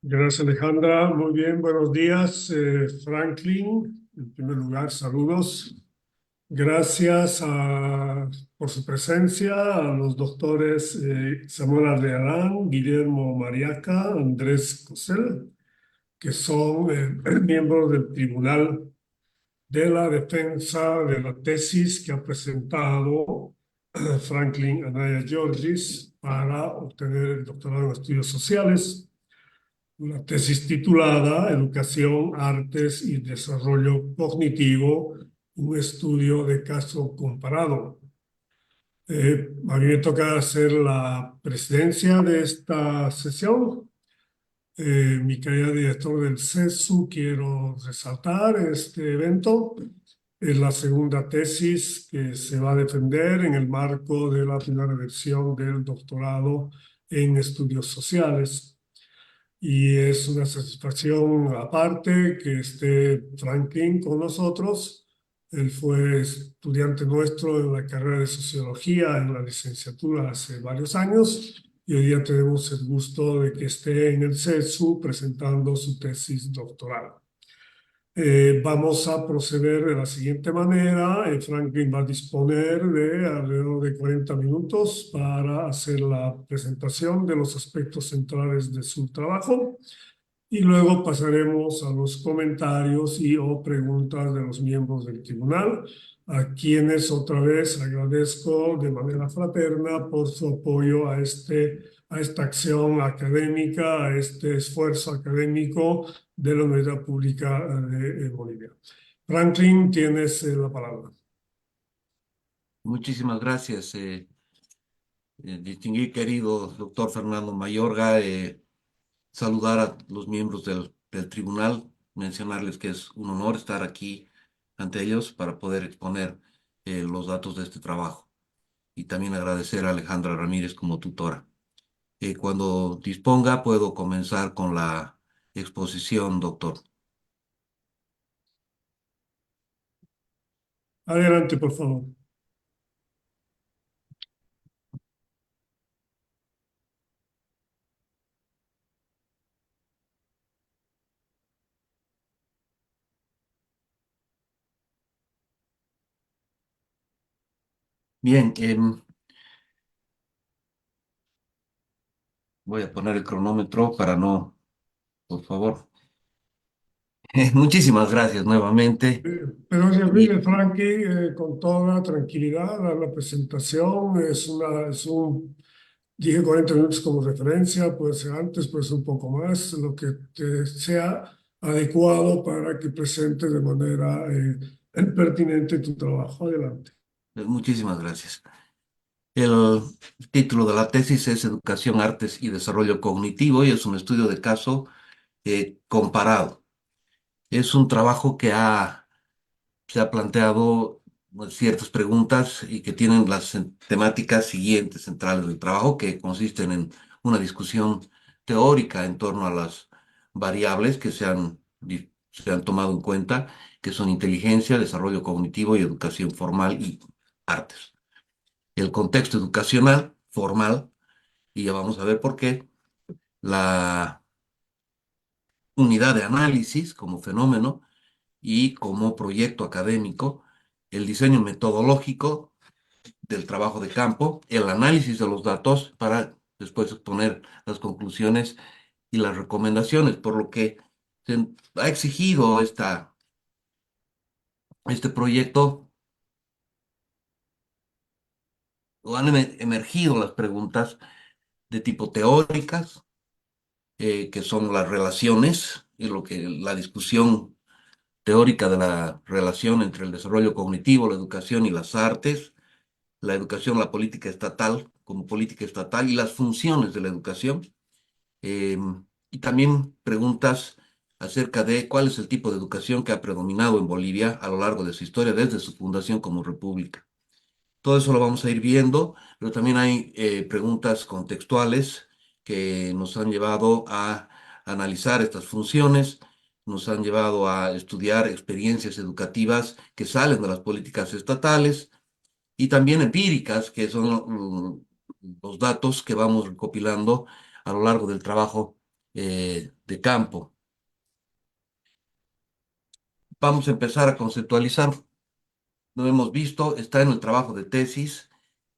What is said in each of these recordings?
Gracias, Alejandra. Muy bien, buenos días, Franklin. En primer lugar, saludos. Gracias por su presencia a los doctores Samuel Ardearán, Guillermo Mariaca, Andrés Cosel, que son miembros del Tribunal de la Defensa de la tesis que ha presentado Franklin Anaya Georgis para obtener el doctorado en estudios sociales. Una tesis titulada Educación, Artes y Desarrollo Cognitivo, un estudio de caso comparado. A mí me toca hacer la presidencia de esta sesión. Mi calidad de director del CESU, quiero resaltar este evento. Es la segunda tesis que se va a defender en el marco de la primera versión del doctorado en estudios sociales. Y es una satisfacción aparte que esté Franklin con nosotros. Él fue estudiante nuestro en la carrera de sociología en la licenciatura hace varios años y hoy día tenemos el gusto de que esté en el CESU presentando su tesis doctoral. Vamos a proceder de la siguiente manera. Franklin va a disponer de alrededor de 40 minutos para hacer la presentación de los aspectos centrales de su trabajo y luego pasaremos a los comentarios y o preguntas de los miembros del tribunal, a quienes otra vez agradezco de manera fraterna por su apoyo a esta acción académica, a este esfuerzo académico de la Universidad Pública de Bolivia. Franklin, tienes la palabra. Muchísimas gracias, distinguido querido doctor Fernando Mayorga. Saludar a los miembros del tribunal, mencionarles que es un honor estar aquí ante ellos para poder exponer los datos de este trabajo. Y también agradecer a Alejandra Ramírez como tutora. Cuando disponga, puedo comenzar con la exposición, doctor. Adelante, por favor. Bien, voy a poner el cronómetro para no, por favor. Muchísimas gracias nuevamente. Pero Y servirle, Frankie, con toda tranquilidad a la presentación. Dije 40 minutos como referencia, puede ser antes, puede ser un poco más, lo que te sea adecuado para que presentes de manera pertinente tu trabajo. Adelante. muchísimas gracias. El título de la tesis es Educación, Artes y Desarrollo Cognitivo y es un estudio de caso comparado. Es un trabajo que se ha planteado ciertas preguntas y que tienen las temáticas siguientes centrales del trabajo, que consisten en una discusión teórica en torno a las variables que se han tomado en cuenta, que son inteligencia, desarrollo cognitivo y educación formal y artes. El contexto educacional formal, y ya vamos a ver por qué, la unidad de análisis como fenómeno y como proyecto académico, el diseño metodológico del trabajo de campo, el análisis de los datos para después exponer las conclusiones y las recomendaciones, por lo que se ha exigido este proyecto, o han emergido las preguntas de tipo teóricas, que son las relaciones y la discusión teórica de la relación entre el desarrollo cognitivo, la educación y las artes, la educación, la política estatal como política estatal y las funciones de la educación. eh, y también preguntas acerca de cuál es el tipo de educación que ha predominado en Bolivia a lo largo de su historia desde su fundación como república. Todo eso lo vamos a ir viendo, pero también hay preguntas contextuales que nos han llevado a analizar estas funciones, nos han llevado a estudiar experiencias educativas que salen de las políticas estatales y también empíricas, que son los datos que vamos recopilando a lo largo del trabajo de campo. Vamos a empezar a conceptualizar. Lo hemos visto, está en el trabajo de tesis,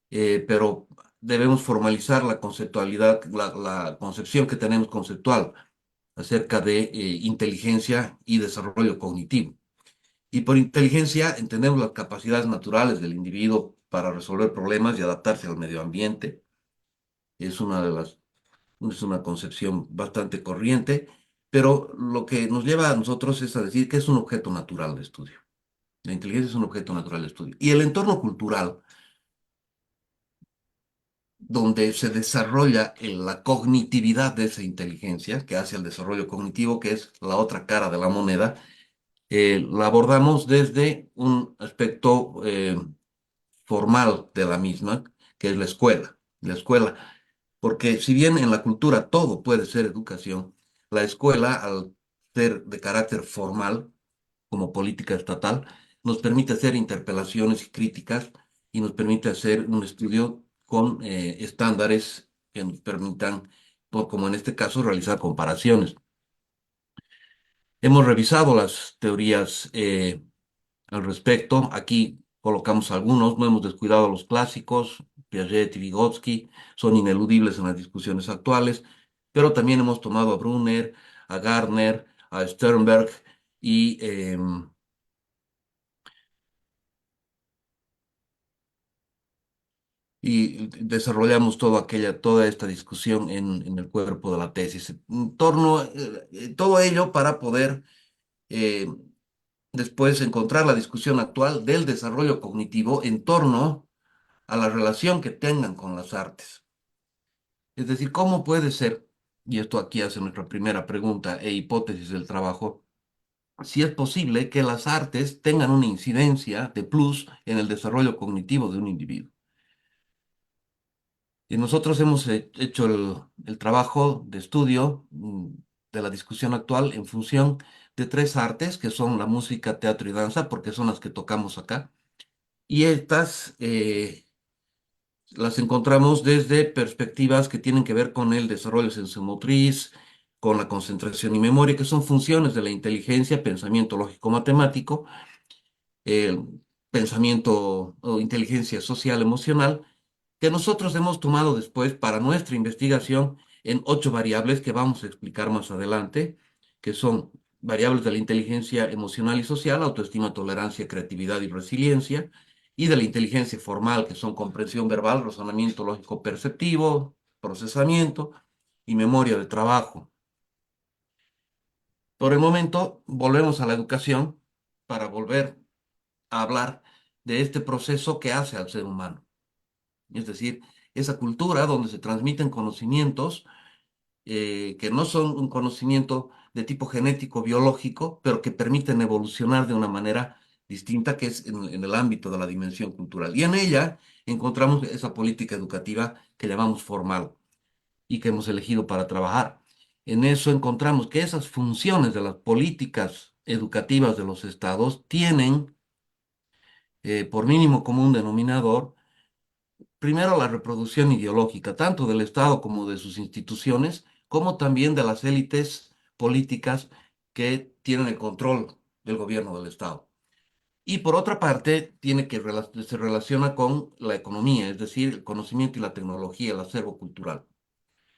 pero debemos formalizar la conceptualidad, la concepción que tenemos conceptual acerca de inteligencia y desarrollo cognitivo. Y por inteligencia entendemos las capacidades naturales del individuo para resolver problemas y adaptarse al medio ambiente. Es es una concepción bastante corriente, pero lo que nos lleva a nosotros es a decir que es un objeto natural de estudio. La inteligencia es un objeto natural de estudio. Y el entorno cultural, donde se desarrolla la cognitividad de esa inteligencia, que hace el desarrollo cognitivo, que es la otra cara de la moneda, la abordamos desde un aspecto formal de la misma, que es la escuela. La escuela, porque si bien en la cultura todo puede ser educación, la escuela, al ser de carácter formal, como política estatal, nos permite hacer interpelaciones y críticas y nos permite hacer un estudio con estándares que nos permitan, como en este caso, realizar comparaciones. Hemos revisado las teorías al respecto. Aquí colocamos algunos, no hemos descuidado los clásicos, Piaget y Vygotsky, son ineludibles en las discusiones actuales, pero también hemos tomado a Brunner, a Gardner, a Sternberg y desarrollamos toda esta discusión en el cuerpo de la tesis. En torno a todo ello para poder eh, después encontrar la discusión actual del desarrollo cognitivo en torno a la relación que tengan con las artes. Es decir, ¿cómo puede ser, y esto aquí hace nuestra primera pregunta e hipótesis del trabajo, si es posible que las artes tengan una incidencia de plus en el desarrollo cognitivo de un individuo? Y nosotros hemos hecho el trabajo de estudio de la discusión actual en función de tres artes, que son la música, teatro y danza, porque son las que tocamos acá. Y estas las encontramos desde perspectivas que tienen que ver con el desarrollo sensomotriz, con la concentración y memoria, que son funciones de la inteligencia, pensamiento lógico-matemático, el pensamiento o inteligencia social emocional, que nosotros hemos tomado después para nuestra investigación en 8 variables que vamos a explicar más adelante, que son variables de la inteligencia emocional y social, autoestima, tolerancia, creatividad y resiliencia, y de la inteligencia formal, que son comprensión verbal, razonamiento lógico perceptivo, procesamiento y memoria de trabajo. Por el momento, volvemos a la educación para volver a hablar de este proceso que hace al ser humano. Es decir, esa cultura donde se transmiten conocimientos que no son un conocimiento de tipo genético, biológico, pero que permiten evolucionar de una manera distinta, que es en el ámbito de la dimensión cultural. Y en ella encontramos esa política educativa que llamamos formal y que hemos elegido para trabajar. En eso encontramos que esas funciones de las políticas educativas de los estados tienen, por mínimo común denominador, primero la reproducción ideológica, tanto del Estado como de sus instituciones, como también de las élites políticas que tienen el control del gobierno del Estado. Y por otra parte, se relaciona con la economía, es decir, el conocimiento y la tecnología, el acervo cultural.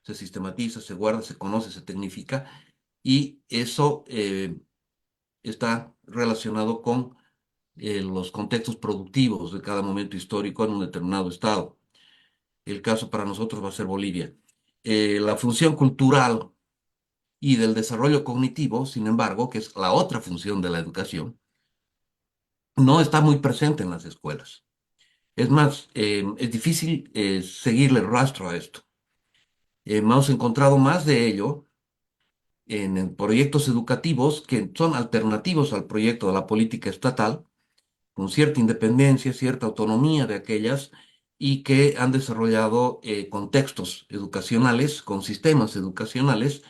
Se sistematiza, se guarda, se conoce, se tecnifica, y eso está relacionado con los contextos productivos de cada momento histórico en un determinado estado. El caso para nosotros va a ser Bolivia. La función cultural y del desarrollo cognitivo, sin embargo, que es la otra función de la educación, no está muy presente en las escuelas. Es más, es difícil seguirle rastro a esto. Hemos encontrado más de ello en proyectos educativos que son alternativos al proyecto de la política estatal, con cierta independencia, cierta autonomía de aquellas y que han desarrollado contextos educacionales, con sistemas educacionales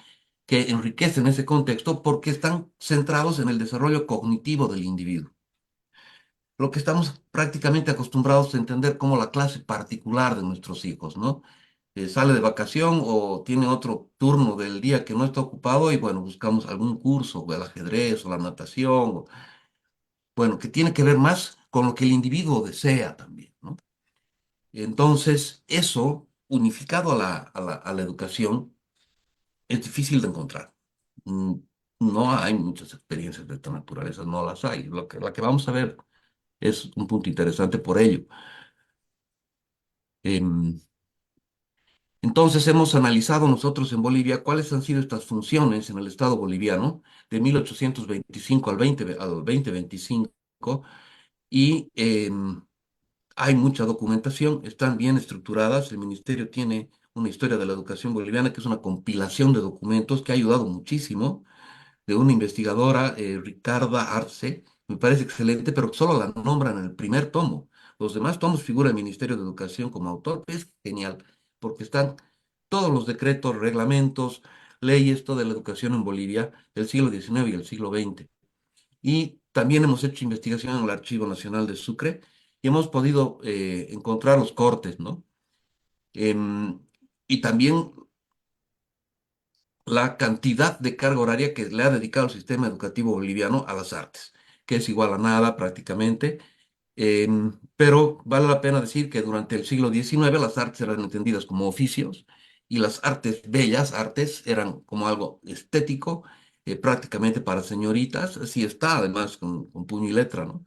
que enriquecen ese contexto porque están centrados en el desarrollo cognitivo del individuo. Lo que estamos prácticamente acostumbrados a entender como la clase particular de nuestros hijos, ¿no? sale de vacación o tiene otro turno del día que no está ocupado y bueno, buscamos algún curso, o el ajedrez o la natación, bueno, que tiene que ver más con lo que el individuo desea también, ¿no? Entonces, eso, unificado a la educación, es difícil de encontrar. Mm, No hay muchas experiencias de esta naturaleza, no las hay. La que vamos a ver es un punto interesante por ello. Em, entonces, hemos analizado nosotros en Bolivia cuáles han sido estas funciones en el Estado boliviano de 1825 al 2025 y hay mucha documentación, están bien estructuradas. El ministerio tiene una historia de la educación boliviana que es una compilación de documentos que ha ayudado muchísimo, de una investigadora, Ricarda Arce. Me parece excelente, pero solo la nombran en el primer tomo. Los demás tomos figura el Ministerio de Educación como autor. Es genial, porque están todos los decretos, reglamentos, leyes, toda la educación en Bolivia del siglo XIX y el siglo XX. Y también hemos hecho investigación en el Archivo Nacional de Sucre y hemos podido encontrar los cortes, ¿no? Em, y también la cantidad de carga horaria que le ha dedicado el sistema educativo boliviano a las artes, que es igual a nada prácticamente. Pero vale la pena decir que durante el siglo XIX las artes eran entendidas como oficios y las artes bellas, artes, eran como algo estético, prácticamente para señoritas. Así está, además, con puño y letra, ¿no?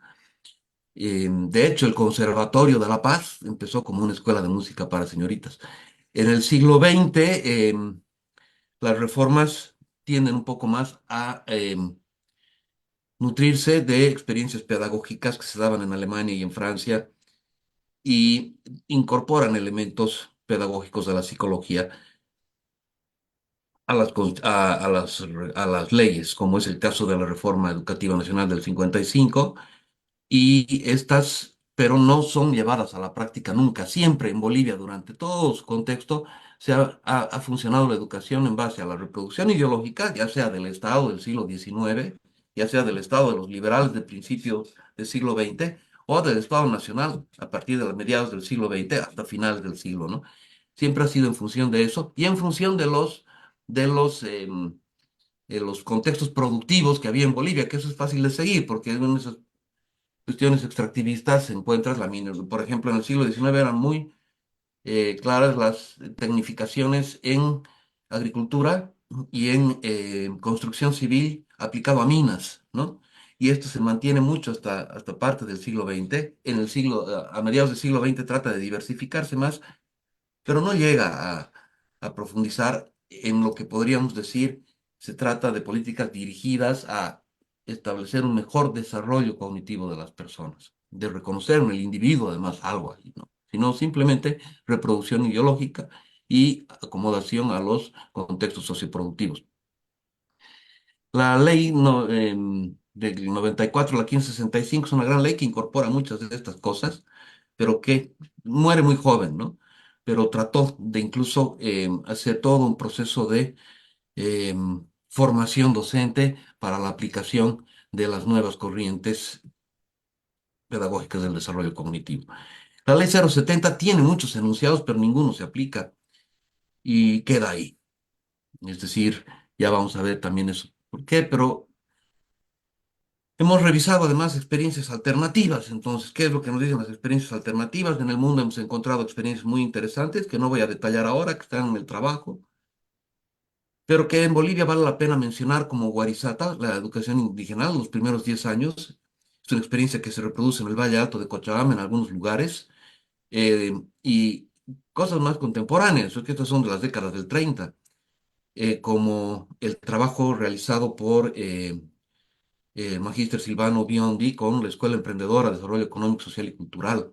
De hecho, el Conservatorio de La Paz empezó como una escuela de música para señoritas. En el siglo XX, las reformas tienden un poco más a nutrirse de experiencias pedagógicas que se daban en Alemania y en Francia y incorporan elementos pedagógicos de la psicología a las leyes, como es el caso de la Reforma Educativa Nacional del 55 y estas, pero no son llevadas a la práctica nunca. Siempre en Bolivia, durante todo su contexto, ha funcionado la educación en base a la reproducción ideológica, ya sea del Estado del siglo XIX, ya sea del Estado de los liberales de principios del siglo XX, o del Estado nacional a partir de los mediados del siglo XX hasta finales del siglo, ¿no? Siempre ha sido en función de eso y en función de los contextos productivos que había en Bolivia, que eso es fácil de seguir, porque en esas cuestiones extractivistas encuentras la minería. Por ejemplo, en el siglo XIX eran muy claras las tecnificaciones en agricultura y en construcción civil aplicado a minas, ¿no? Y esto se mantiene mucho hasta parte del siglo XX. A mediados del siglo XX trata de diversificarse más, pero no llega a profundizar en lo que podríamos decir se trata de políticas dirigidas a establecer un mejor desarrollo cognitivo de las personas, de reconocer en el individuo además algo ahí, ¿no? Sino simplemente reproducción ideológica y acomodación a los contextos socioproductivos. La ley del 94, la 1565, es una gran ley que incorpora muchas de estas cosas, pero que muere muy joven, ¿no? Pero trató de incluso hacer todo un proceso de formación docente para la aplicación de las nuevas corrientes pedagógicas del desarrollo cognitivo. La ley 070 tiene muchos enunciados, pero ninguno se aplica y queda ahí. Es decir, ya vamos a ver también eso. ¿Por qué? Pero hemos revisado además experiencias alternativas. Entonces, ¿qué es lo que nos dicen las experiencias alternativas? En el mundo hemos encontrado experiencias muy interesantes que no voy a detallar ahora, que están en el trabajo, pero que en Bolivia vale la pena mencionar como Guarizata, la educación indígena, los primeros 10 años. Es una experiencia que se reproduce en el Valle Alto de Cochabamba en algunos lugares y cosas más contemporáneas, es que estas son de las décadas del 30, como el trabajo realizado por Magíster Silvano Biondi con la Escuela Emprendedora de Desarrollo Económico, Social y Cultural,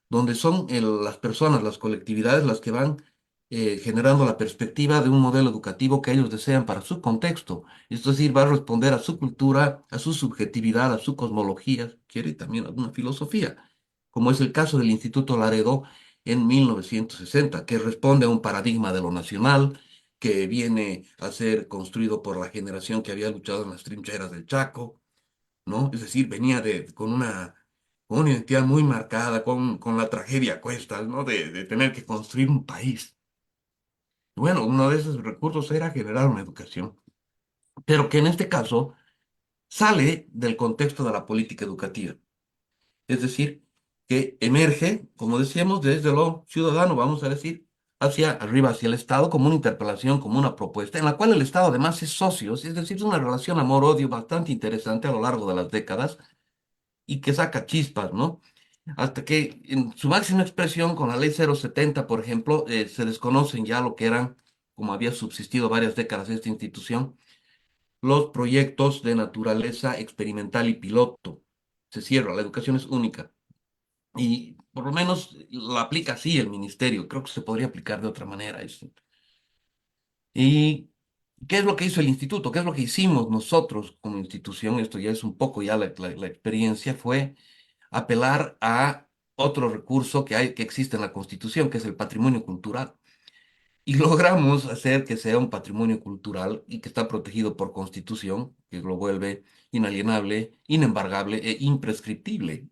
donde son las personas, las colectividades, las que van generando la perspectiva de un modelo educativo que ellos desean para su contexto. Es decir, va a responder a su cultura, a su subjetividad, a su cosmología, quiere también alguna filosofía, como es el caso del Instituto Laredo en 1960, que responde a un paradigma de lo nacional que viene a ser construido por la generación que había luchado en las trincheras del Chaco, ¿no? Es decir, venía con una identidad muy marcada, con la tragedia a cuestas, ¿no? De tener que construir un país. Bueno, uno de esos recursos era generar una educación, pero que en este caso sale del contexto de la política educativa. Es decir, que emerge, como decíamos, desde lo ciudadano, vamos a decir, hacia arriba, hacia el Estado, como una interpelación, como una propuesta, en la cual el Estado además es socio, es decir, es una relación amor-odio bastante interesante a lo largo de las décadas y que saca chispas, ¿no? Hasta que en su máxima expresión, con la ley 070, por ejemplo, se desconocen ya lo que eran, como había subsistido varias décadas esta institución, los proyectos de naturaleza experimental y piloto. Se cierra, la educación es única. Y por lo menos la aplica así el ministerio. Creo que se podría aplicar de otra manera eso. ¿Y qué es lo que hizo el instituto? ¿Qué es lo que hicimos nosotros como institución? Esto ya es un poco ya la experiencia, fue apelar a otro recurso que hay, que existe en la Constitución, que es el patrimonio cultural. Y logramos hacer que sea un patrimonio cultural y que está protegido por Constitución, que lo vuelve inalienable, inembargable e imprescriptible.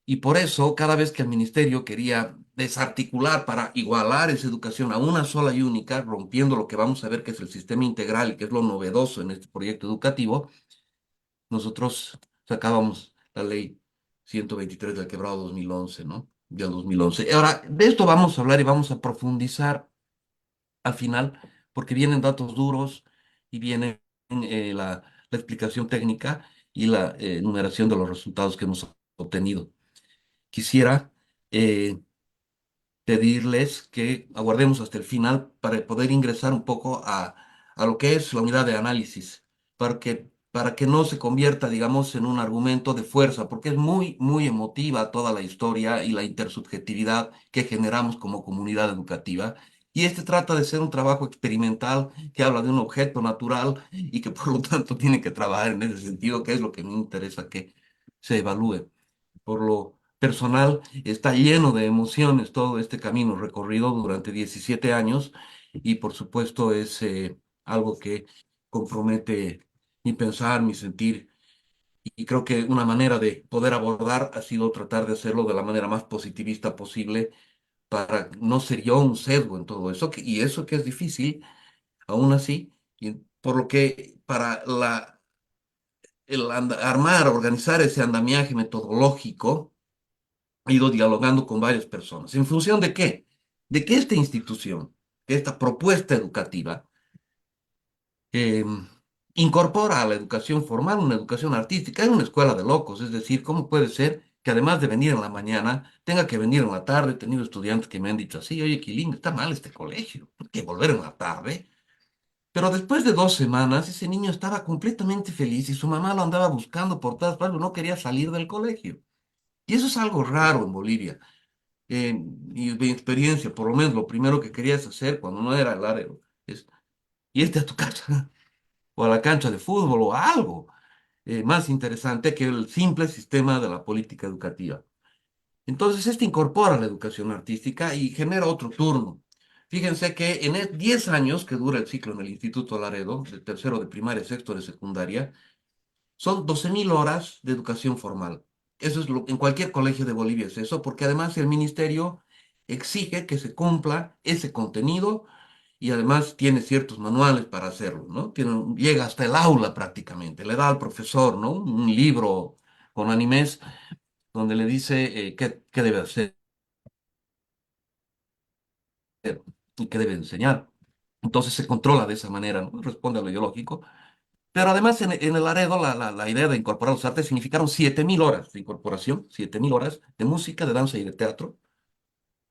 Y por eso, cada vez que el ministerio quería desarticular para igualar esa educación a una sola y única, rompiendo lo que vamos a ver que es el sistema integral y que es lo novedoso en este proyecto educativo, nosotros sacábamos la ley 123 del quebrado 2011, ¿no? Del 2011. Ahora, de esto vamos a hablar y vamos a profundizar al final, porque vienen datos duros y viene la explicación técnica y la enumeración de los resultados que hemos obtenido. Quisiera eh, pedirles que aguardemos hasta el final para poder ingresar un poco a lo que es la unidad de análisis, para que no se convierta, digamos, en un argumento de fuerza, porque es muy, muy emotiva toda la historia y la intersubjetividad que generamos como comunidad educativa. Y este trata de ser un trabajo experimental que habla de un objeto natural y que por lo tanto tiene que trabajar en ese sentido, que es lo que me interesa que se evalúe. Por lo personal, está lleno de emociones todo este camino recorrido durante 17 años y por supuesto es algo que compromete mi pensar, mi sentir y creo que una manera de poder abordar ha sido tratar de hacerlo de la manera más positivista posible para no ser yo un sesgo en todo eso y eso que es difícil, aún así, y por lo que para armar, organizar ese andamiaje metodológico, he ido dialogando con varias personas. ¿En función de qué? De que esta institución, esta propuesta educativa, eh, incorpora a la educación formal una educación artística. Es una escuela de locos, es decir, ¿cómo puede ser que además de venir en la mañana, tenga que venir en la tarde? He tenido estudiantes que me han dicho así, oye, Quilín, está mal este colegio, hay que volver en la tarde. Pero después de 2 semanas, ese niño estaba completamente feliz y su mamá lo andaba buscando por todas partes, no quería salir del colegio. Y eso es algo raro en Bolivia. Y de experiencia, por lo menos lo primero que querías hacer cuando no era el área es irte a tu casa o a la cancha de fútbol o a algo más interesante que el simple sistema de la política educativa. Entonces, este incorpora la educación artística y genera otro turno. Fíjense que en 10 años que dura el ciclo en el Instituto Laredo, de tercero de primaria, sexto de secundaria, son 12.000 horas de educación formal. Eso es en cualquier colegio de Bolivia es eso, porque además el ministerio exige que se cumpla ese contenido y además tiene ciertos manuales para hacerlo, ¿no? Llega hasta el aula prácticamente, le da al profesor, ¿no? Un libro con animes donde le dice qué debe hacer y qué debe enseñar. Entonces se controla de esa manera, ¿no? Responde a lo ideológico. Pero además en el Laredo la idea de incorporar los artes significaron 7.000 horas de incorporación, 7.000 horas de música, de danza y de teatro,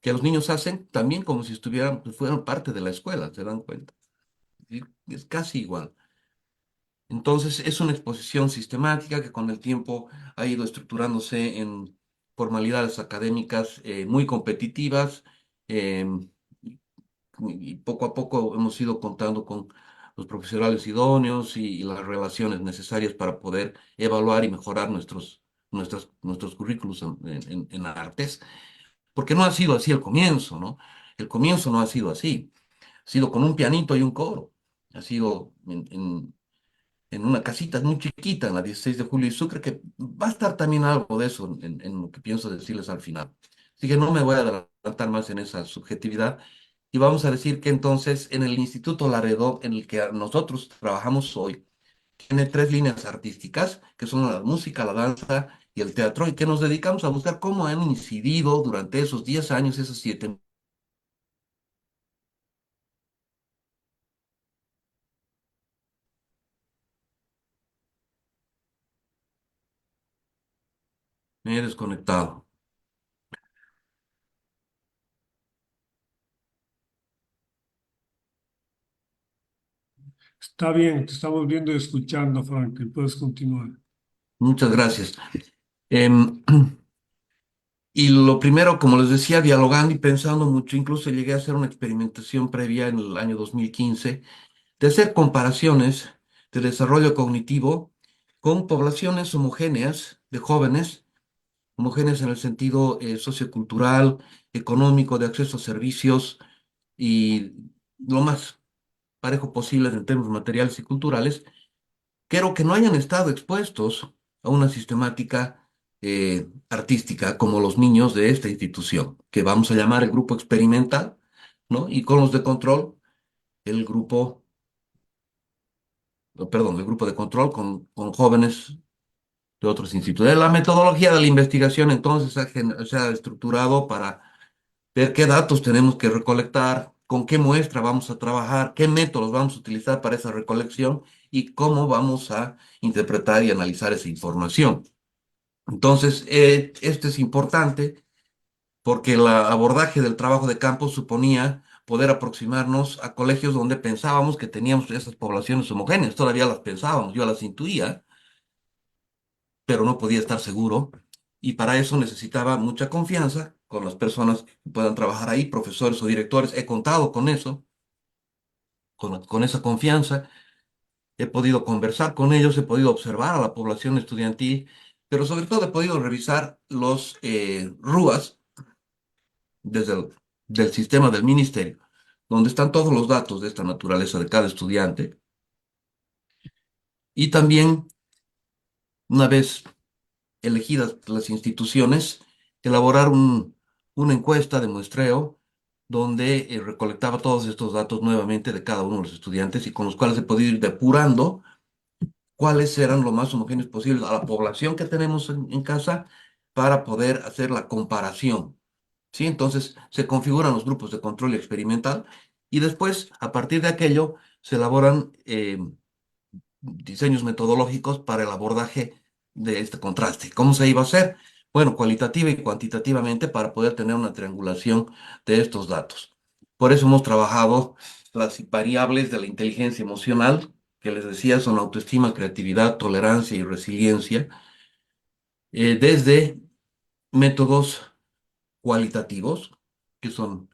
que los niños hacen también como si estuvieran, pues, fueran parte de la escuela, ¿se dan cuenta? Y es casi igual. Entonces es una exposición sistemática que con el tiempo ha ido estructurándose en formalidades académicas muy competitivas, em, y poco a poco hemos ido contando con los profesionales idóneos y las relaciones necesarias para poder evaluar y mejorar nuestros currículos en artes, porque no ha sido así el comienzo, ¿no? El comienzo no ha sido así, ha sido con un pianito y un coro, ha sido en una casita muy chiquita en la 16 de Julio y Sucre, que va a estar también algo de eso en lo que pienso decirles al final. Así que no me voy a adelantar más en esa subjetividad Y vamos a decir que entonces en el Instituto Laredo, en el que nosotros trabajamos hoy, tiene tres líneas artísticas, que son la música, la danza y el teatro, y que nos dedicamos a buscar cómo han incidido durante esos 10 años, esos 7 me he desconectado. Está bien, te estamos viendo y escuchando, Franklin. Puedes continuar. Muchas gracias. Em, y lo primero, como les decía, dialogando y pensando mucho, incluso llegué a hacer una experimentación previa en el año 2015 de hacer comparaciones de desarrollo cognitivo con poblaciones homogéneas de jóvenes, homogéneas en el sentido sociocultural, económico, de acceso a servicios y lo más parejo posible en términos materiales y culturales, quiero que no hayan estado expuestos a una sistemática artística como los niños de esta institución, que vamos a llamar el grupo experimental, ¿no? Y con los de control, el grupo, perdón, el grupo de control con jóvenes de otros institutos. La metodología de la investigación entonces se ha estructurado para ver qué datos tenemos que recolectar, con qué muestra vamos a trabajar, qué métodos vamos a utilizar para esa recolección y cómo vamos a interpretar y analizar esa información. Entonces, esto es importante porque el abordaje del trabajo de campo suponía poder aproximarnos a colegios donde pensábamos que teníamos esas poblaciones homogéneas. Todavía las pensábamos, yo las intuía, pero no podía estar seguro. Y para eso necesitaba mucha confianza con las personas que puedan trabajar ahí, profesores o directores. He contado con eso, con esa confianza. He podido conversar con ellos, he podido observar a la población estudiantil, pero sobre todo he podido revisar los RUAS desde del sistema del ministerio, donde están todos los datos de esta naturaleza de cada estudiante. Y también, una vez elegidas las instituciones, elaborar una encuesta de muestreo donde recolectaba todos estos datos nuevamente de cada uno de los estudiantes y con los cuales he podido ir depurando cuáles eran lo más homogéneos posibles a la población que tenemos en casa para poder hacer la comparación. ¿Sí? Entonces se configuran los grupos de control experimental y después, a partir de aquello, se elaboran diseños metodológicos para el abordaje de este contraste. ¿Cómo se iba a hacer? Bueno, cualitativa y cuantitativamente para poder tener una triangulación de estos datos. Por eso hemos trabajado las variables de la inteligencia emocional, que les decía son autoestima, creatividad, tolerancia y resiliencia, desde métodos cualitativos, que son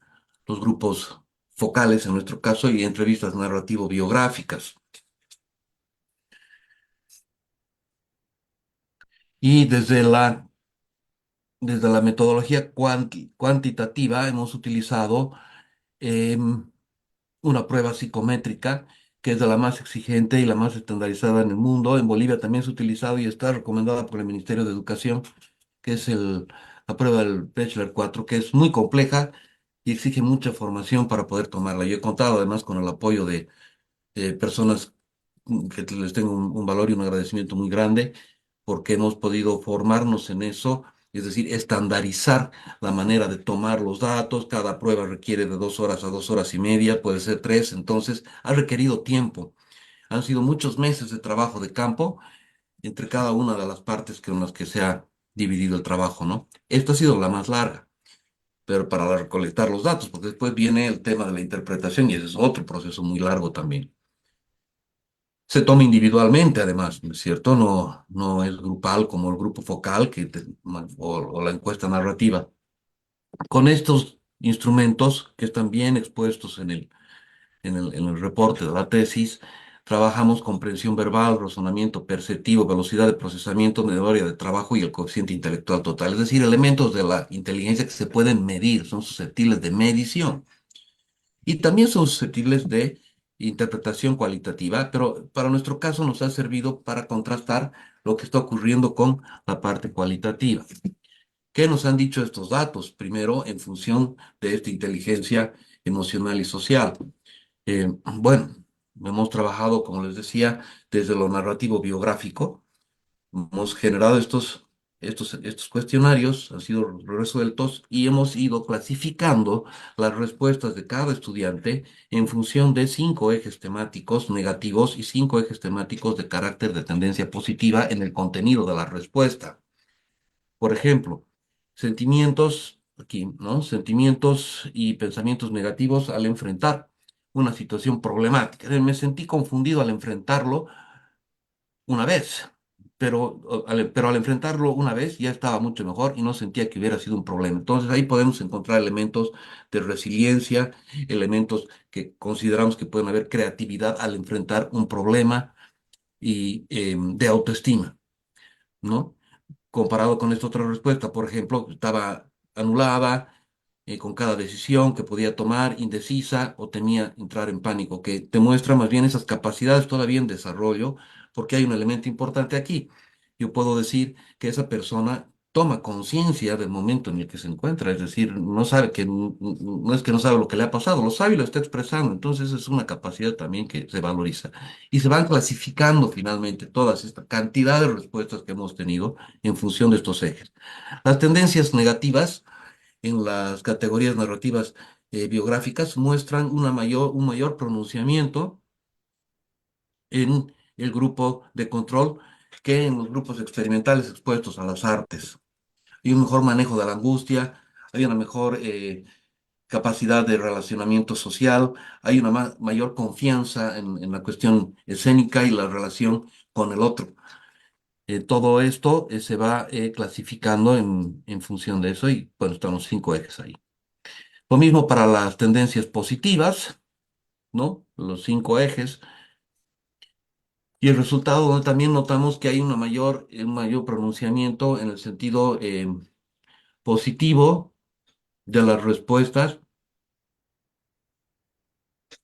los grupos focales en nuestro caso, y entrevistas narrativo-biográficas. Y desde la metodología cuantitativa hemos utilizado em, una prueba psicométrica que es de la más exigente y la más estandarizada en el mundo. En Bolivia también se ha utilizado y está recomendada por el Ministerio de Educación, que es la prueba del Bachelor 4, que es muy compleja y exige mucha formación para poder tomarla. Yo he contado además con el apoyo de personas que les tengo un valor y un agradecimiento muy grande porque hemos podido formarnos en eso, es decir, estandarizar la manera de tomar los datos. Cada prueba requiere de 2 horas a 2 horas y media, puede ser tres, entonces ha requerido tiempo. Han sido muchos meses de trabajo de campo entre cada una de las partes con las que se ha dividido el trabajo, ¿no? Esta ha sido la más larga, pero para recolectar los datos, porque después viene el tema de la interpretación y ese es otro proceso muy largo también. Se toma individualmente, además, ¿no es cierto? No, no es grupal como el grupo focal o la encuesta narrativa. Con estos instrumentos que están bien expuestos en el reporte de la tesis, trabajamos comprensión verbal, razonamiento perceptivo, velocidad de procesamiento, memoria de trabajo y el coeficiente intelectual total. Es decir, elementos de la inteligencia que se pueden medir, son susceptibles de medición y también son susceptibles de interpretación cualitativa, pero para nuestro caso nos ha servido para contrastar lo que está ocurriendo con la parte cualitativa. ¿Qué nos han dicho estos datos? Primero, en función de esta inteligencia emocional y social. Bueno, hemos trabajado, como les decía, desde lo narrativo biográfico. Hemos generado estos cuestionarios, han sido resueltos y hemos ido clasificando las respuestas de cada estudiante en función de 5 ejes temáticos negativos y 5 ejes temáticos de carácter de tendencia positiva en el contenido de la respuesta. Por ejemplo, sentimientos, aquí, ¿no? Sentimientos y pensamientos negativos al enfrentar una situación problemática. Me sentí confundido al enfrentarlo una vez, pero al enfrentarlo una vez ya estaba mucho mejor y no sentía que hubiera sido un problema. Entonces ahí podemos encontrar elementos de resiliencia, elementos que consideramos que pueden haber creatividad al enfrentar un problema y de autoestima, ¿no? Comparado con esta otra respuesta, por ejemplo, estaba anulada con cada decisión que podía tomar, indecisa o temía entrar en pánico, que te muestra más bien esas capacidades todavía en desarrollo, porque hay un elemento importante aquí. Yo puedo decir que esa persona toma conciencia del momento en el que se encuentra, es decir, no sabe no es que no sabe lo que le ha pasado, lo sabe y lo está expresando, entonces es una capacidad también que se valoriza. Y se van clasificando finalmente todas esta cantidad de respuestas que hemos tenido en función de estos ejes. Las tendencias negativas en las categorías narrativas biográficas muestran un mayor pronunciamiento en el grupo de control que en los grupos experimentales expuestos a las artes. Hay un mejor manejo de la angustia, hay una mejor capacidad de relacionamiento social, hay una mayor confianza en la cuestión escénica y la relación con el otro. Todo esto se va clasificando en función de eso y bueno, están los 5 ejes ahí. Lo mismo para las tendencias positivas, ¿no? Los 5 ejes. Y el resultado donde también notamos que hay un mayor pronunciamiento en el sentido positivo de las respuestas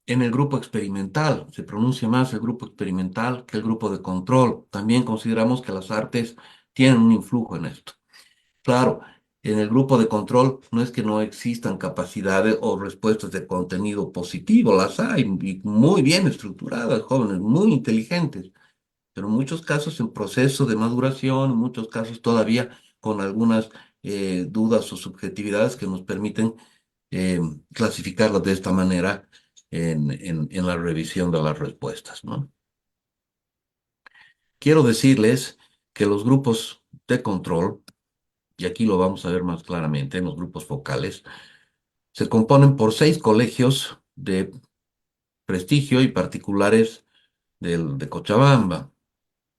en el grupo experimental. Se pronuncia más el grupo experimental que el grupo de control. También consideramos que las artes tienen un influjo en esto. Claro, en el grupo de control no es que no existan capacidades o respuestas de contenido positivo, las hay y muy bien estructuradas, jóvenes, muy inteligentes, pero en muchos casos en proceso de maduración, en muchos casos todavía con algunas dudas o subjetividades que nos permiten eh, clasificarlas de esta manera en la revisión de las respuestas, ¿no? Quiero decirles que los grupos de control, y aquí lo vamos a ver más claramente en los grupos focales, se componen por 6 colegios de prestigio y particulares de Cochabamba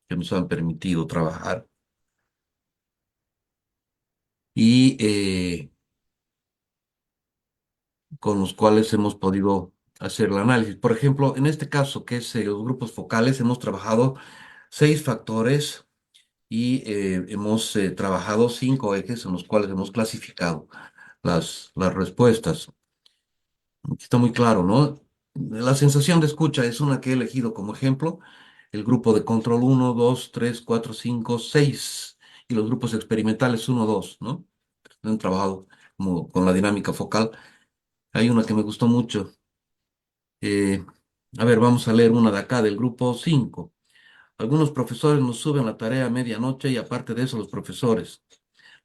que nos han permitido trabajar y con los cuales hemos podido hacer el análisis. Por ejemplo, en este caso, que es los grupos focales, hemos trabajado 6 factores y hemos trabajado 5 ejes en los cuales hemos clasificado las respuestas. Está muy claro, ¿no? La sensación de escucha es una que he elegido como ejemplo. El grupo de control 1, 2, 3, 4, 5, 6. Y los grupos experimentales 1, 2, ¿no? Han trabajado como con la dinámica focal. Hay una que me gustó mucho. Eh, a ver, vamos a leer una de acá, del grupo 5. Algunos profesores nos suben la tarea a medianoche y aparte de eso los profesores.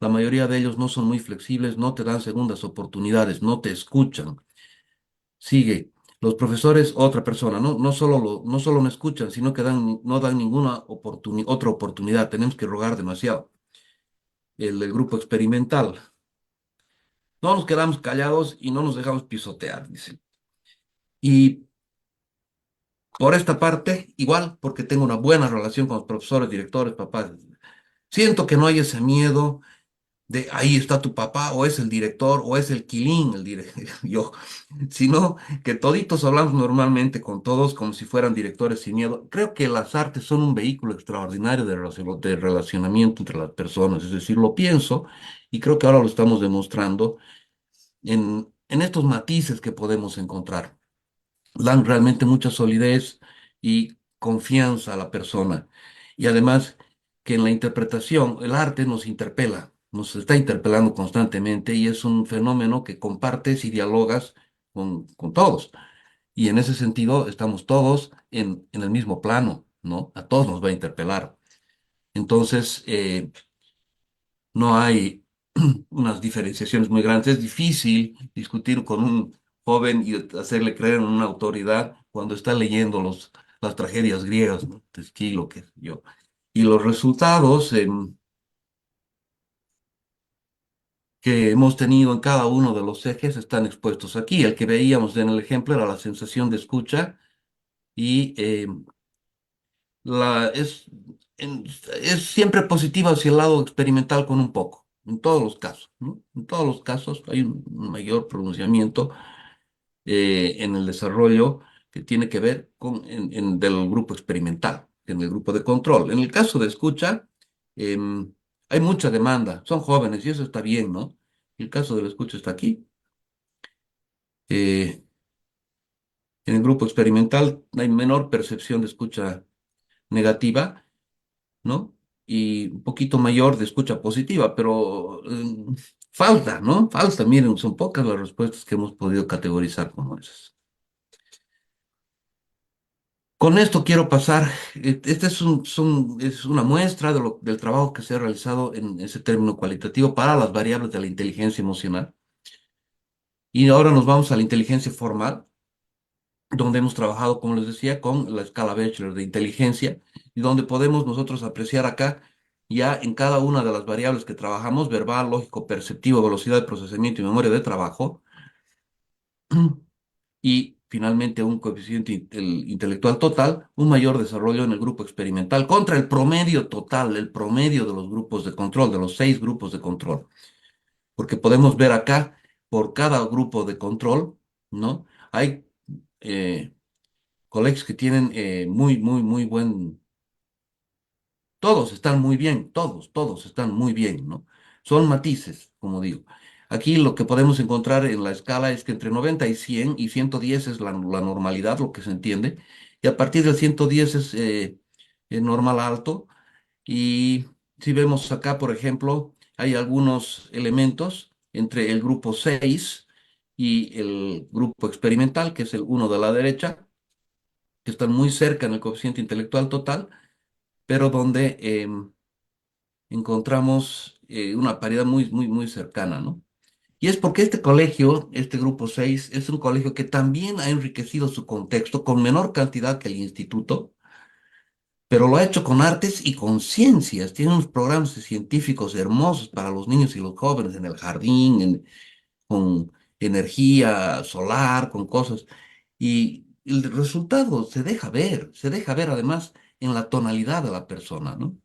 La mayoría de ellos no son muy flexibles, no te dan segundas oportunidades, no te escuchan. Sigue. Los profesores, otra persona, no solo no escuchan, sino que no dan ninguna otra oportunidad. Tenemos que rogar demasiado. El grupo experimental. No nos quedamos callados y no nos dejamos pisotear, dice. Y por esta parte, igual, porque tengo una buena relación con los profesores, directores, papás. Siento que no hay ese miedo de ahí está tu papá, o es el director, o es el quilín, yo, sino que toditos hablamos normalmente con todos como si fueran directores sin miedo. Creo que las artes son un vehículo extraordinario de relacionamiento entre las personas, es decir, lo pienso y creo que ahora lo estamos demostrando en estos matices que podemos encontrar. Dan realmente mucha solidez y confianza a la persona. Y además que en la interpretación, el arte nos interpela, nos está interpelando constantemente y es un fenómeno que compartes y dialogas con todos. Y en ese sentido estamos todos en el mismo plano, ¿no? A todos nos va a interpelar. Entonces, no hay unas diferenciaciones muy grandes. Es difícil discutir con un joven y hacerle creer en una autoridad cuando está leyendo las tragedias griegas, ¿no? De Esquilo, qué sé yo. Y los resultados que hemos tenido en cada uno de los ejes están expuestos aquí. El que veíamos en el ejemplo era la sensación de escucha y la, es, es siempre positiva hacia el lado experimental con un poco, en todos los casos, ¿no? En todos los casos hay un mayor pronunciamiento en el desarrollo que tiene que ver del grupo experimental, en el grupo de control. En el caso de escucha, hay mucha demanda, son jóvenes y eso está bien, ¿no? El caso de la escucha está aquí. Eh, en el grupo experimental hay menor percepción de escucha negativa, ¿no? Y un poquito mayor de escucha positiva, pero falta, ¿no? Falta, miren, son pocas las respuestas que hemos podido categorizar como esas. Con esto quiero pasar, esta es una muestra del trabajo que se ha realizado en ese término cualitativo para las variables de la inteligencia emocional. Y ahora nos vamos a la inteligencia formal, donde hemos trabajado, como les decía, con la escala Bechler de inteligencia y donde podemos nosotros apreciar acá ya en cada una de las variables que trabajamos, verbal, lógico, perceptivo, velocidad de procesamiento y memoria de trabajo, y finalmente un coeficiente intelectual total, un mayor desarrollo en el grupo experimental contra el promedio total, el promedio de los grupos de control, de los 6 grupos de control. Porque podemos ver acá, por cada grupo de control, ¿no? Hay eh, colegios que tienen muy buen, todos están muy bien, todos están muy bien, ¿no? Son matices, como digo. Aquí lo que podemos encontrar en la escala es que entre 90 y 100, y 110 es la normalidad, lo que se entiende, y a partir del 110 es normal alto, y si vemos acá, por ejemplo, hay algunos elementos entre el grupo 6 y el grupo experimental, que es el uno de la derecha, que están muy cerca en el coeficiente intelectual total, pero donde encontramos una paridad muy cercana, ¿no? Y es porque este colegio, este grupo 6 es un colegio que también ha enriquecido su contexto con menor cantidad que el instituto, pero lo ha hecho con artes y con ciencias. Tiene unos programas científicos hermosos para los niños y los jóvenes en el jardín, con energía solar, con cosas. Y el resultado se deja ver además en la tonalidad de la persona, ¿no?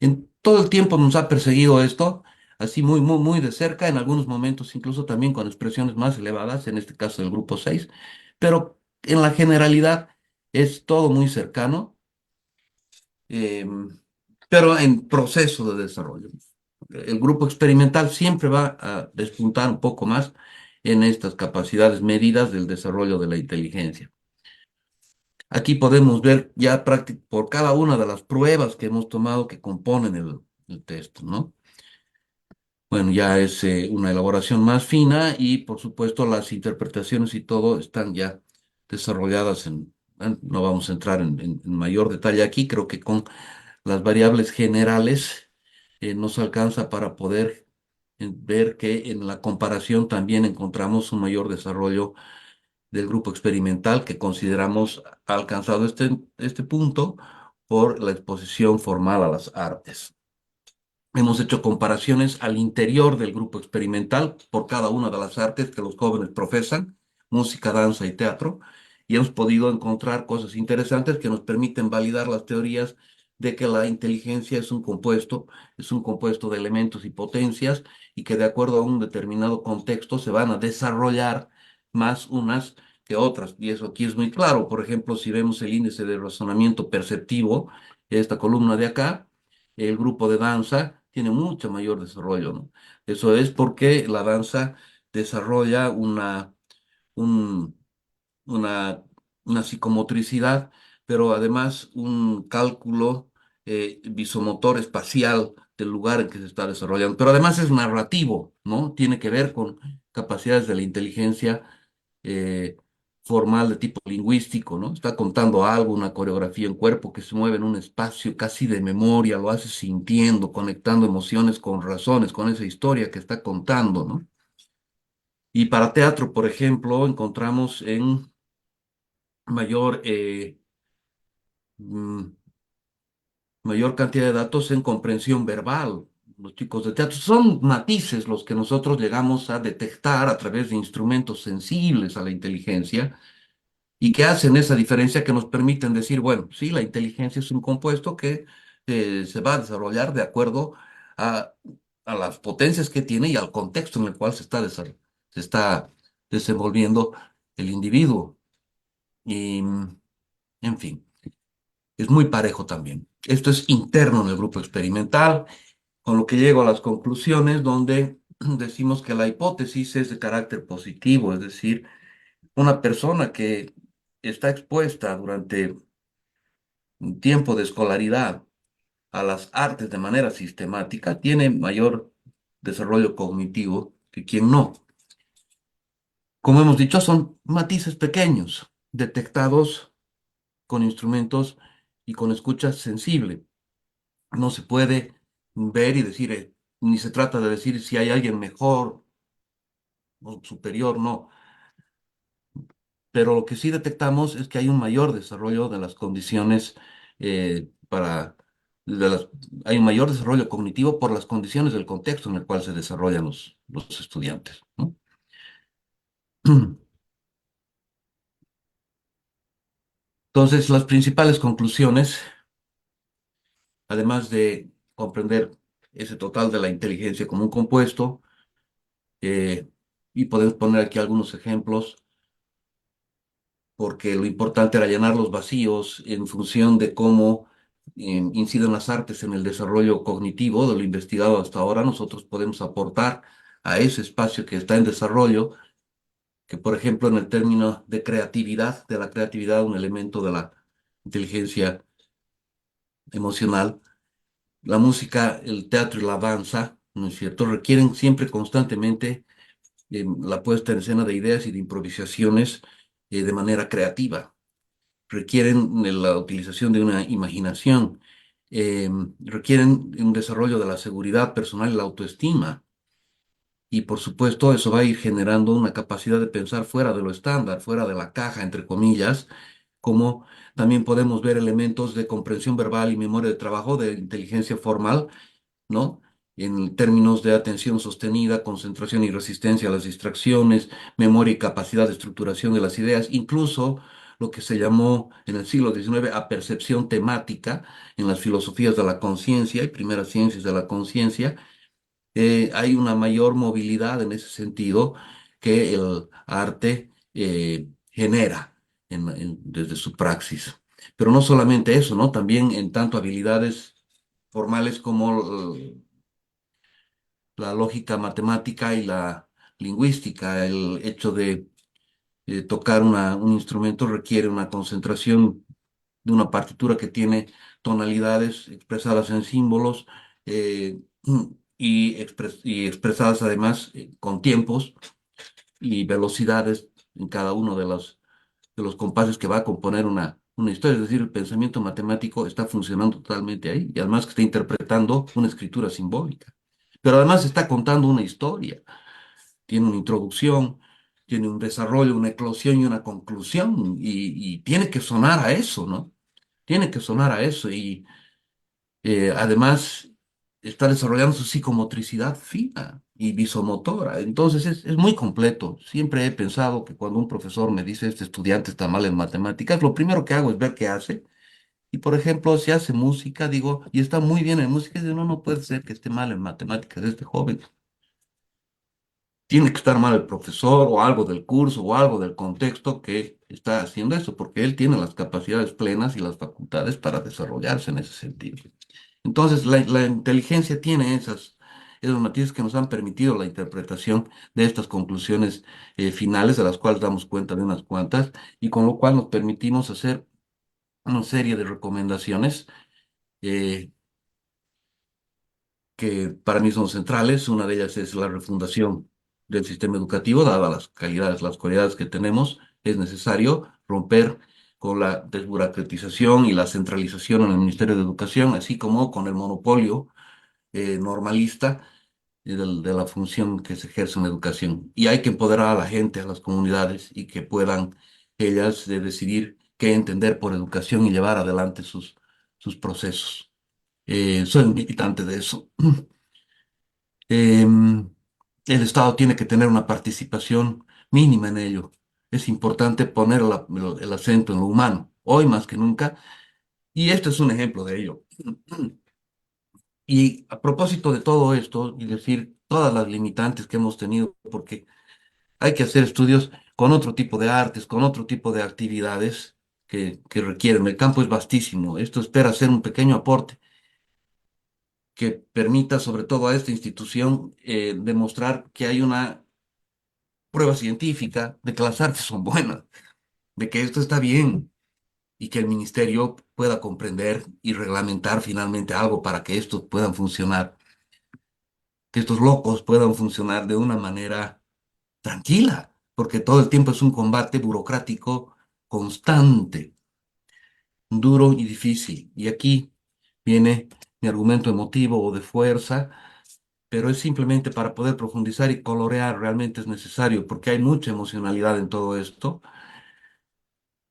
En todo el tiempo nos ha perseguido esto, así muy de cerca, en algunos momentos incluso también con expresiones más elevadas, en este caso del grupo 6, pero en la generalidad es todo muy cercano, pero en proceso de desarrollo. El grupo experimental siempre va a despuntar un poco más en estas capacidades medidas del desarrollo de la inteligencia. Aquí podemos ver ya por cada una de las pruebas que hemos tomado que componen el texto, ¿no? Bueno, ya es una elaboración más fina y por supuesto las interpretaciones y todo están ya desarrolladas no vamos a entrar en mayor detalle aquí, creo que con las variables generales nos alcanza para poder ver que en la comparación también encontramos un mayor desarrollo del grupo experimental que consideramos ha alcanzado este punto por la exposición formal a las artes. Hemos hecho comparaciones al interior del grupo experimental por cada una de las artes que los jóvenes profesan, música, danza y teatro, y hemos podido encontrar cosas interesantes que nos permiten validar las teorías de que la inteligencia es un compuesto de elementos y potencias, y que de acuerdo a un determinado contexto se van a desarrollar más unas que otras. Y eso aquí es muy claro. Por ejemplo, si vemos el índice de razonamiento perceptivo, esta columna de acá, el grupo de danza tiene mucho mayor desarrollo, ¿no? Eso es porque la danza desarrolla un- una, una psicomotricidad, pero además un cálculo visomotor espacial del lugar en que se está desarrollando. Pero además es narrativo, ¿no? Tiene que ver con capacidades de la inteligencia eh, formal de tipo lingüístico, ¿no? Está contando algo, una coreografía en cuerpo que se mueve en un espacio casi de memoria, lo hace sintiendo, conectando emociones con razones, con esa historia que está contando, ¿no? Y para teatro, por ejemplo, encontramos en mayor, mm, mayor cantidad de datos en comprensión verbal. Los chicos de teatro son matices los que nosotros llegamos a detectar a través de instrumentos sensibles a la inteligencia y que hacen esa diferencia que nos permiten decir, bueno, sí, la inteligencia es un compuesto que se va a desarrollar de acuerdo a, a las potencias que tiene y al contexto en el cual se está desenvolviendo el individuo. Y, en fin, es muy parejo también. Esto es interno en el grupo experimental, con lo que llego a las conclusiones donde decimos que la hipótesis es de carácter positivo, es decir, una persona que está expuesta durante un tiempo de escolaridad a las artes de manera sistemática tiene mayor desarrollo cognitivo que quien no. Como hemos dicho, son matices pequeños, detectados con instrumentos y con escucha sensible. No se puede ver y decir, ni se trata de decir si hay alguien mejor o superior, no. Pero lo que sí detectamos es que hay un mayor desarrollo de las condiciones para, hay un mayor desarrollo cognitivo por las condiciones del contexto en el cual se desarrollan los estudiantes, ¿no? Entonces, las principales conclusiones, además de comprender ese total de la inteligencia como un compuesto, eh, y podemos poner aquí algunos ejemplos, porque lo importante era llenar los vacíos en función de cómo inciden las artes en el desarrollo cognitivo de lo investigado hasta ahora. Nosotros podemos aportar a ese espacio que está en desarrollo, que por ejemplo en el término de creatividad, de la creatividad, un elemento de la inteligencia emocional, la música, el teatro y la danza, ¿no es cierto?, requieren siempre constantemente la puesta en escena de ideas y de improvisaciones de manera creativa. Requieren de la utilización de una imaginación, requieren un desarrollo de la seguridad personal y la autoestima. Y por supuesto, eso va a ir generando una capacidad de pensar fuera de lo estándar, fuera de la caja, entre comillas, como también podemos ver elementos de comprensión verbal y memoria de trabajo, de inteligencia formal, ¿no? En términos de atención sostenida, concentración y resistencia a las distracciones, memoria y capacidad de estructuración de las ideas, incluso lo que se llamó en el siglo XIX apercepción temática en las filosofías de la conciencia y primeras ciencias de la conciencia. Hay una mayor movilidad en ese sentido que el arte genera desde su praxis. Pero no solamente eso, ¿no? También en tanto habilidades formales como la lógica matemática y la lingüística. El hecho de tocar un instrumento requiere una concentración de una partitura que tiene tonalidades expresadas en símbolos eh, y expresadas además con tiempos y velocidades en cada uno de los compases que va a componer una historia. Es decir, el pensamiento matemático está funcionando totalmente ahí y además que está interpretando una escritura simbólica. Pero además está contando una historia, tiene una introducción, tiene un desarrollo, una eclosión y una conclusión, y tiene que sonar a eso, ¿no? Tiene que sonar a eso, y además está desarrollando su psicomotricidad fina y visomotora. Entonces es muy completo. Siempre he pensado que cuando un profesor me dice, este estudiante está mal en matemáticas, lo primero que hago es ver qué hace. Y por ejemplo, si hace música, digo, y está muy bien en música, y digo, no, no puede ser que esté mal en matemáticas este joven. Tiene que estar mal el profesor o algo del curso o algo del contexto que está haciendo eso, porque él tiene las capacidades plenas y las facultades para desarrollarse en ese sentido. Entonces, la inteligencia tiene esos matices que nos han permitido la interpretación de estas conclusiones finales, de las cuales damos cuenta de unas cuantas, y con lo cual nos permitimos hacer una serie de recomendaciones eh, que para mí son centrales. Una de ellas es la refundación del sistema educativo, dadas las calidades, las cualidades que tenemos, es necesario romper con la desburocratización y la centralización en el Ministerio de Educación, así como con el monopolio normalista de la función que se ejerce en la educación. Y hay que empoderar a la gente, a las comunidades, y que puedan ellas decidir qué entender por educación y llevar adelante sus procesos. Soy un militante de eso. El Estado tiene que tener una participación mínima en ello. Es importante poner el acento en lo humano, hoy más que nunca, y este es un ejemplo de ello. Y a propósito de todo esto, y decir todas las limitantes que hemos tenido, porque hay que hacer estudios con otro tipo de artes, con otro tipo de actividades que requieren. El campo es vastísimo. Esto espera ser un pequeño aporte que permita, sobre todo a esta institución, demostrar que hay una prueba científica de que las artes son buenas, de que esto está bien y que el ministerio pueda comprender y reglamentar finalmente algo para que estos puedan funcionar, que estos locos puedan funcionar de una manera tranquila, porque todo el tiempo es un combate burocrático constante, duro y difícil. Y aquí viene mi argumento emotivo o de fuerza, pero es simplemente para poder profundizar y colorear, realmente es necesario, porque hay mucha emocionalidad en todo esto,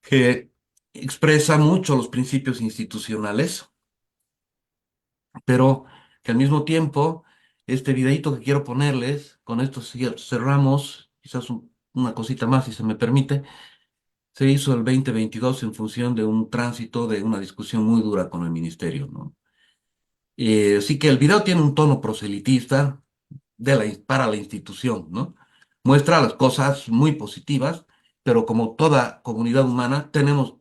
que expresa mucho los principios institucionales, pero que al mismo tiempo, este videíto que quiero ponerles, con esto cerramos, quizás una cosita más, si se me permite. Se hizo el 2022 en función de un tránsito de una discusión muy dura con el ministerio, ¿no? Así que el video tiene un tono proselitista para la institución, ¿no? Muestra las cosas muy positivas, pero como toda comunidad humana, tenemos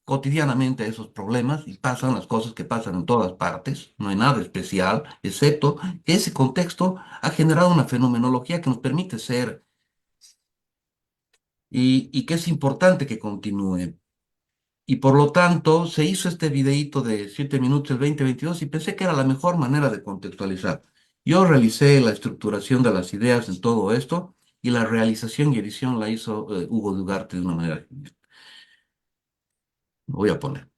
cotidianamente esos problemas y pasan las cosas que pasan en todas partes. No hay nada especial, excepto que ese contexto ha generado una fenomenología que nos permite ser y que es importante que continúe. Y por lo tanto, se hizo este videíto de 7 minutos el 2022 y pensé que era la mejor manera de contextualizar. Yo realicé la estructuración de las ideas en todo esto y la realización y edición la hizo Hugo Dugarte de una manera genial. Lo voy a poner.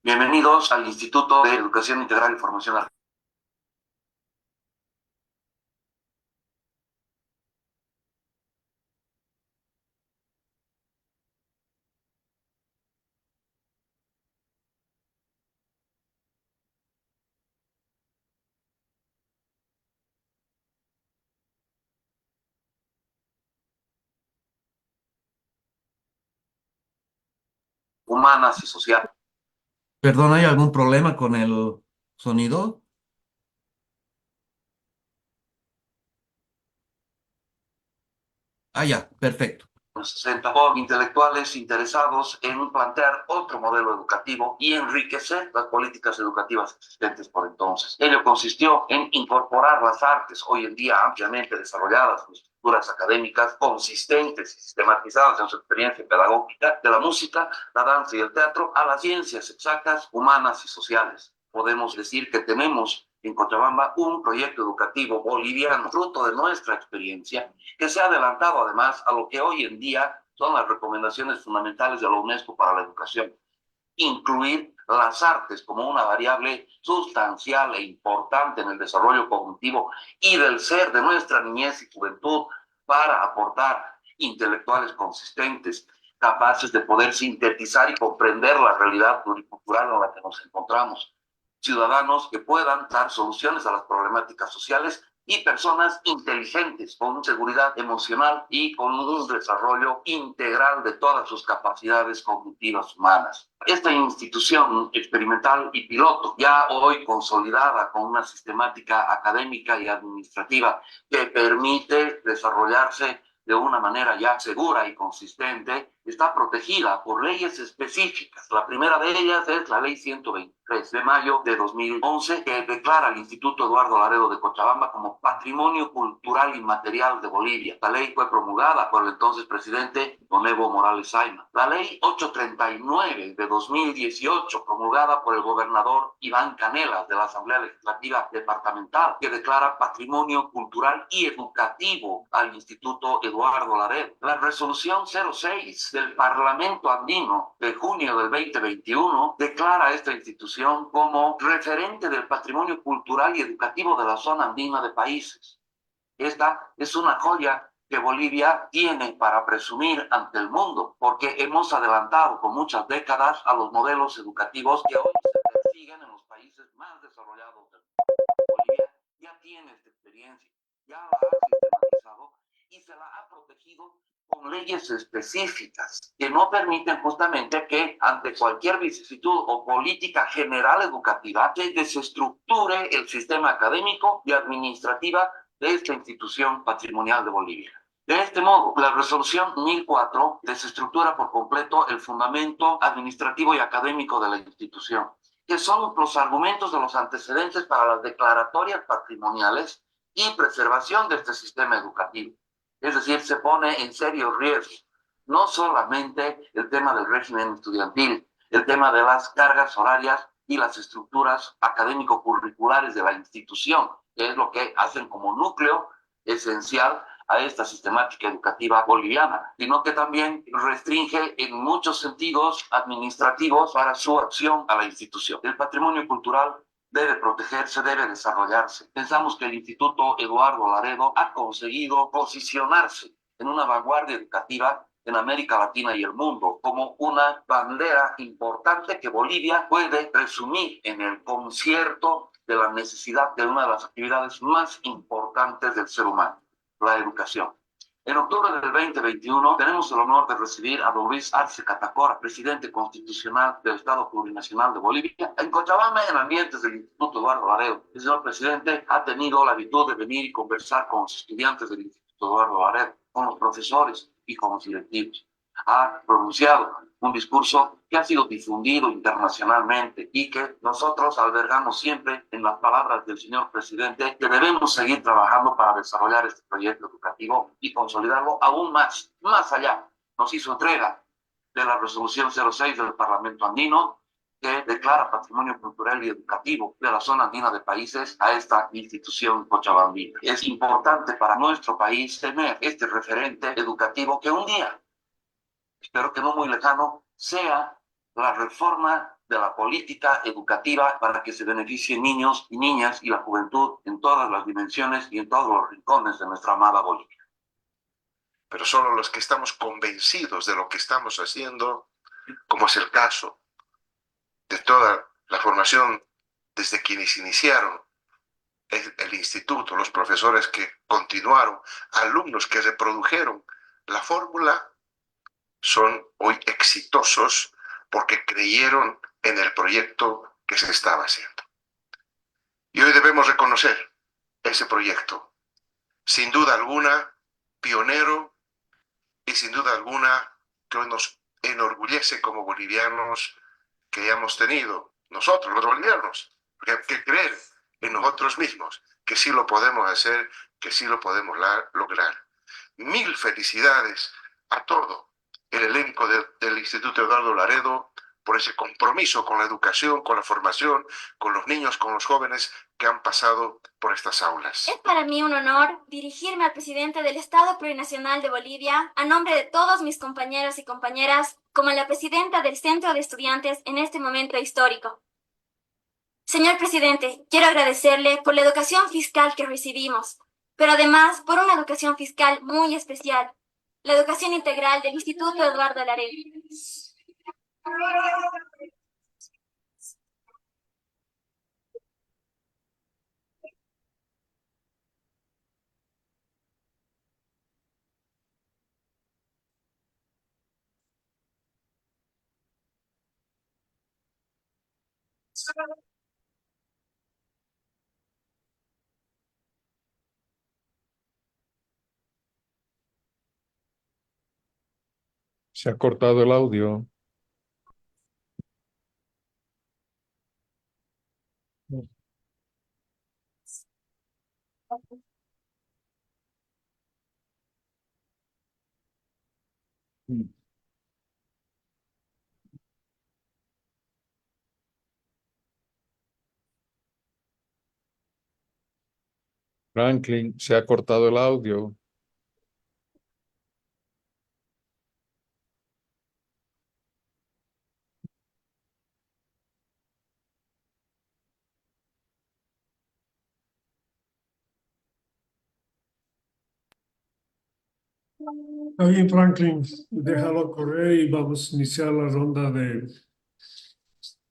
Bienvenidos al Instituto de Educación Integral y Formación Artística. Humanas y sociales. Perdón, ¿hay algún problema con el sonido? Ah, ya, perfecto. 60 por intelectuales interesados en plantear otro modelo educativo y enriquecer las políticas educativas existentes por entonces. Ello consistió en incorporar las artes, hoy en día ampliamente desarrolladas con estructuras académicas consistentes y sistematizadas en su experiencia pedagógica, de la música, la danza y el teatro, a las ciencias exactas, humanas y sociales. Podemos decir que tenemos en Cochabamba un proyecto educativo boliviano, fruto de nuestra experiencia, que se ha adelantado además a lo que hoy en día son las recomendaciones fundamentales de la UNESCO para la educación. Incluir las artes como una variable sustancial e importante en el desarrollo cognitivo y del ser de nuestra niñez y juventud para aportar intelectuales consistentes, capaces de poder sintetizar y comprender la realidad pluricultural en la que nos encontramos. Ciudadanos que puedan dar soluciones a las problemáticas sociales y personas inteligentes, con seguridad emocional y con un desarrollo integral de todas sus capacidades cognitivas humanas. Esta institución experimental y piloto, ya hoy consolidada con una sistemática académica y administrativa que permite desarrollarse de una manera ya segura y consistente, está protegida por leyes específicas. La primera de ellas es la Ley 123 de mayo de 2011, que declara al Instituto Eduardo Laredo de Cochabamba como Patrimonio Cultural Inmaterial de Bolivia. La ley fue promulgada por el entonces presidente don Evo Morales Ayma. La Ley 839 de 2018, promulgada por el gobernador Iván Canelas de la Asamblea Legislativa Departamental, que declara Patrimonio Cultural y Educativo al Instituto Eduardo Laredo. La Resolución 06 del Parlamento Andino de junio del 2021 declara a esta institución como referente del patrimonio cultural y educativo de la zona andina de países. Esta es una joya que Bolivia tiene para presumir ante el mundo, porque hemos adelantado con muchas décadas a los modelos educativos que hoy se persiguen en los países más desarrollados del mundo. Bolivia ya tiene esta experiencia, ya la ha sistematizado y se la ha protegido con leyes específicas que no permiten justamente que ante cualquier vicisitud o política general educativa se desestructure el sistema académico y administrativa de esta institución patrimonial de Bolivia. De este modo, la resolución 1004 desestructura por completo el fundamento administrativo y académico de la institución, que son los argumentos de los antecedentes para las declaratorias patrimoniales y preservación de este sistema educativo. Es decir, se pone en serio riesgo no solamente el tema del régimen estudiantil, el tema de las cargas horarias y las estructuras académico-curriculares de la institución, que es lo que hacen como núcleo esencial a esta sistemática educativa boliviana, sino que también restringe en muchos sentidos administrativos para su acción a la institución. El patrimonio cultural debe protegerse, debe desarrollarse. Pensamos que el Instituto Eduardo Laredo ha conseguido posicionarse en una vanguardia educativa en América Latina y el mundo como una bandera importante que Bolivia puede presumir en el concierto de la necesidad de una de las actividades más importantes del ser humano, la educación. En octubre del 2021 tenemos el honor de recibir a don Luis Arce Catacora, presidente constitucional del Estado Plurinacional de Bolivia, en Cochabamba, en ambientes del Instituto Eduardo Laredo. El señor presidente ha tenido la virtud de venir y conversar con los estudiantes del Instituto Eduardo Laredo, con los profesores y con los directivos. Ha pronunciado un discurso que ha sido difundido internacionalmente y que nosotros albergamos siempre en las palabras del señor presidente, que debemos seguir trabajando para desarrollar este proyecto educativo y consolidarlo aún más, más allá. Nos hizo entrega de la resolución 06 del Parlamento Andino, que declara patrimonio cultural y educativo de la zona andina de países a esta institución cochabambina. Es importante para nuestro país tener este referente educativo que un día, espero que no muy lejano, sea la reforma de la política educativa para que se beneficien niños y niñas y la juventud en todas las dimensiones y en todos los rincones de nuestra amada Bolivia. Pero solo los que estamos convencidos de lo que estamos haciendo, como es el caso de toda la formación desde quienes iniciaron el instituto, los profesores que continuaron, alumnos que reprodujeron la fórmula, son hoy exitosos porque creyeron en el proyecto que se estaba haciendo. Y hoy debemos reconocer ese proyecto, sin duda alguna, pionero y sin duda alguna que hoy nos enorgullece como bolivianos que hayamos tenido, nosotros los bolivianos, porque hay que creer en nosotros mismos, que sí lo podemos hacer, que sí lo podemos lograr. Mil felicidades a todo el elenco del Instituto Eduardo Laredo por ese compromiso con la educación, con la formación, con los niños, con los jóvenes que han pasado por estas aulas. Es para mí un honor dirigirme al presidente del Estado Plurinacional de Bolivia a nombre de todos mis compañeros y compañeras, como la presidenta del Centro de Estudiantes en este momento histórico. Señor presidente, quiero agradecerle por la educación fiscal que recibimos, pero además por una educación fiscal muy especial, la educación integral del Instituto Eduardo Laredo. Se ha cortado el audio. Franklin, se ha cortado el audio. Está bien, Franklin, déjalo correr y vamos a iniciar la ronda de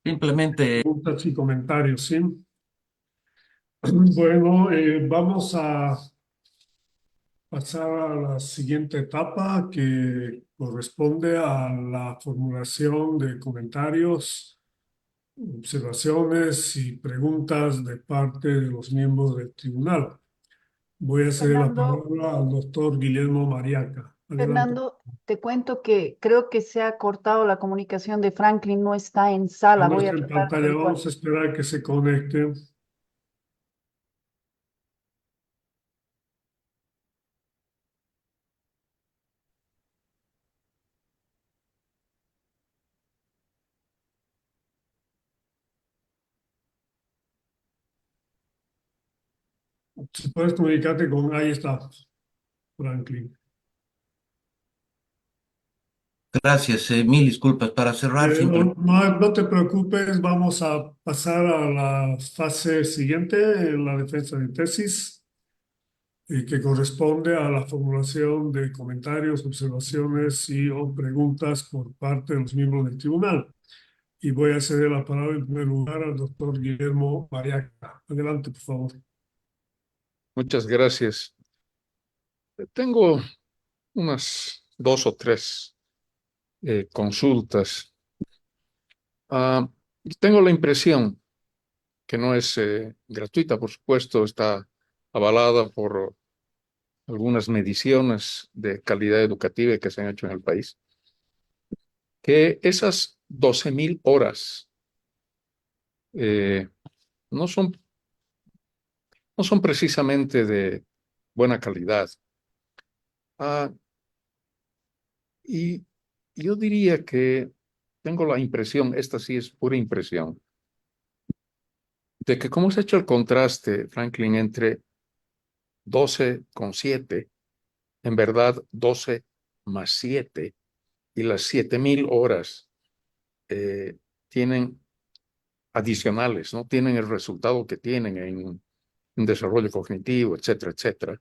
Simplemente, preguntas y comentarios, ¿sí? Bueno, vamos a pasar a la siguiente etapa que corresponde a la formulación de comentarios, observaciones y preguntas de parte de los miembros del tribunal. Voy a ceder la Fernando, palabra al doctor Guillermo Mariaca. Adelante. Fernando, te cuento que creo que se ha cortado la comunicación de Franklin, no está en sala, No voy está a en tratar de pantalla, averiguar. vamos a esperar que se conecte. Si puedes comunicarte con, ahí está, Franklin. gracias, mil disculpas. Para cerrar, simplemente. No te preocupes, vamos a pasar a la fase siguiente, la defensa de tesis, que corresponde a la formulación de comentarios, observaciones y o preguntas por parte de los miembros del tribunal. Y voy a ceder la palabra en primer lugar al doctor Guillermo Mariaca. Adelante, por favor. Muchas gracias. Tengo unas 2 o 3 consultas. Tengo la impresión que no es gratuita, por supuesto, está avalada por algunas mediciones de calidad educativa que se han hecho en el país, que esas 12.000 horas eh, no son, no son precisamente de buena calidad. Y yo diría que tengo la impresión, esta sí es pura impresión, de que cómo se ha hecho el contraste, Franklin, entre 12,7, en verdad 12 más 7, y las 7.000 horas tienen adicionales, ¿no? Tienen el resultado que tienen en desarrollo cognitivo, etcétera, etcétera.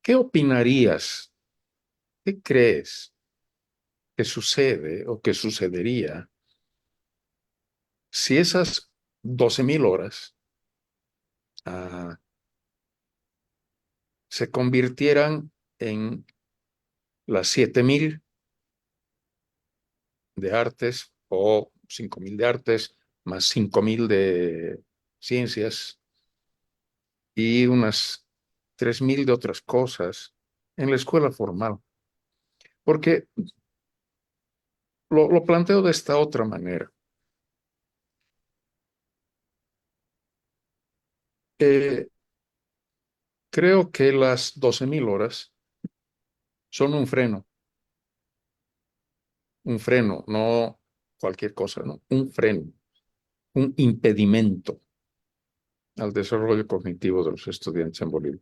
¿Qué opinarías? ¿Qué crees que sucede o que sucedería si esas 12.000 horas se convirtieran en las 7.000 de artes o 5.000 de artes más 5.000 de ciencias y unas 3.000 de otras cosas en la escuela formal? Porque lo planteo de esta otra manera. Creo que las 12.000 horas son un freno, no cualquier cosa, ¿no? Un freno, un impedimento al desarrollo cognitivo de los estudiantes en Bolivia.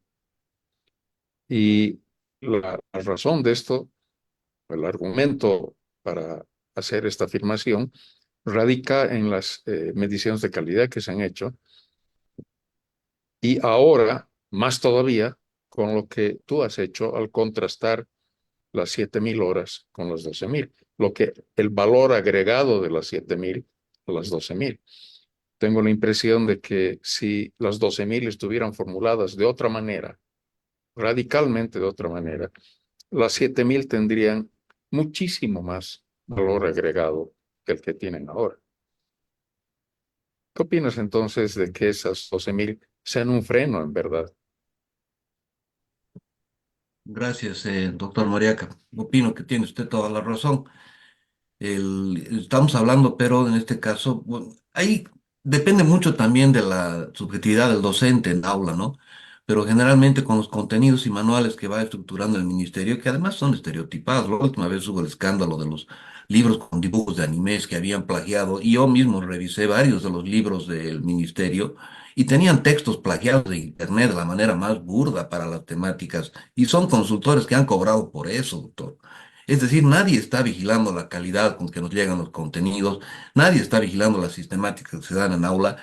Y la razón de esto, el argumento para hacer esta afirmación, radica en las mediciones de calidad que se han hecho y ahora, más todavía, con lo que tú has hecho al contrastar las 7.000 horas con las 12.000, lo que el valor agregado de las 7.000 a las 12.000. Tengo la impresión de que si las 12.000 estuvieran formuladas de otra manera, radicalmente de otra manera, las 7.000 tendrían muchísimo más valor agregado que el que tienen ahora. ¿Qué opinas entonces de que esas 12.000 sean un freno en verdad? Gracias, doctor Moriaca. Opino que tiene usted toda la razón. Estamos hablando, pero en este caso, bueno, ahí depende mucho también de la subjetividad del docente en aula, ¿no? Pero generalmente con los contenidos y manuales que va estructurando el ministerio, que además son estereotipados. La última vez hubo el escándalo de los libros con dibujos de animes que habían plagiado, y yo mismo revisé varios de los libros del ministerio y tenían textos plagiados de internet de la manera más burda para las temáticas, y son consultores que han cobrado por eso, doctor. Es decir, nadie está vigilando la calidad con que nos llegan los contenidos, nadie está vigilando las sistemáticas que se dan en aula.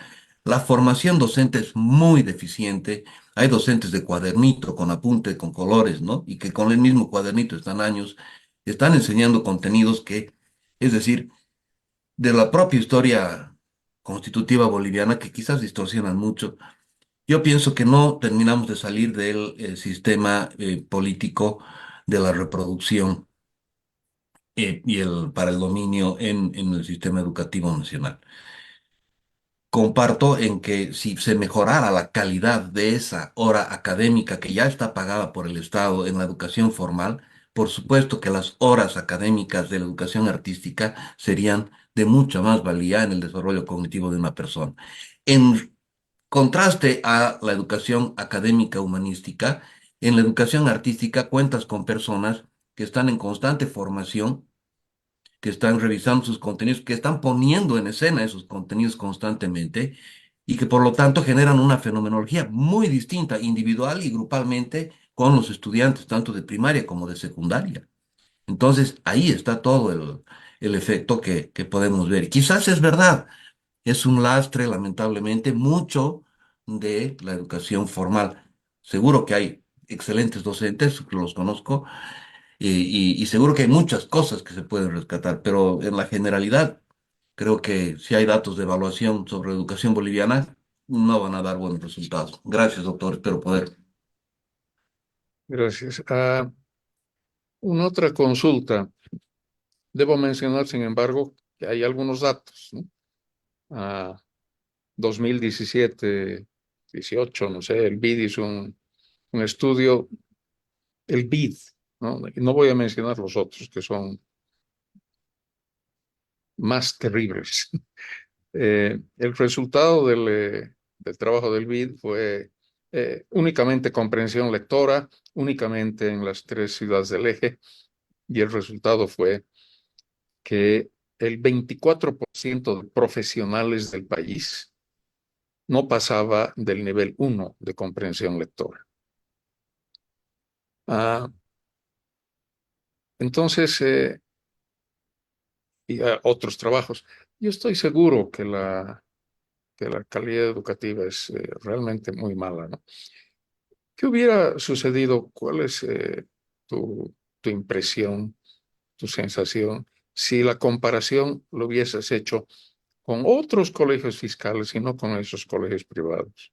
La formación docente es muy deficiente. Hay docentes de cuadernito con apunte, con colores, ¿no? Y que con el mismo cuadernito están años, están enseñando contenidos que, es decir, de la propia historia constitutiva boliviana, que quizás distorsionan mucho. Yo pienso que no terminamos de salir del sistema político de la reproducción para el dominio en el sistema educativo nacional. Comparto en que si se mejorara la calidad de esa hora académica que ya está pagada por el Estado en la educación formal, por supuesto que las horas académicas de la educación artística serían de mucha más valía en el desarrollo cognitivo de una persona. En contraste a la educación académica humanística, en la educación artística cuentas con personas que están en constante formación, que están revisando sus contenidos, que están poniendo en escena esos contenidos constantemente, y que por lo tanto generan una fenomenología muy distinta, individual y grupalmente, con los estudiantes, tanto de primaria como de secundaria. Entonces, ahí está todo el efecto que podemos ver. Quizás es verdad, es un lastre, lamentablemente, mucho de la educación formal. Seguro que hay excelentes docentes, los conozco, y seguro que hay muchas cosas que se pueden rescatar, pero en la generalidad creo que si hay datos de evaluación sobre educación boliviana, no van a dar buenos resultados. Gracias, doctor. Espero poder. Gracias. Una otra consulta. Debo mencionar, sin embargo, que hay algunos datos, ¿no? 2017, 18, no sé, el BID hizo un estudio, el BID, ¿no? No voy a mencionar los otros que son más terribles. El resultado del trabajo del BID fue únicamente comprensión lectora, únicamente en las 3 ciudades del eje, y el resultado fue que el 24% de profesionales del país no pasaba del nivel 1 de comprensión lectora. Entonces, y otros trabajos. Yo estoy seguro que la calidad educativa es realmente muy mala, ¿no? ¿Qué hubiera sucedido? ¿Cuál es tu impresión, tu sensación, si la comparación lo hubieses hecho con otros colegios fiscales y no con esos colegios privados?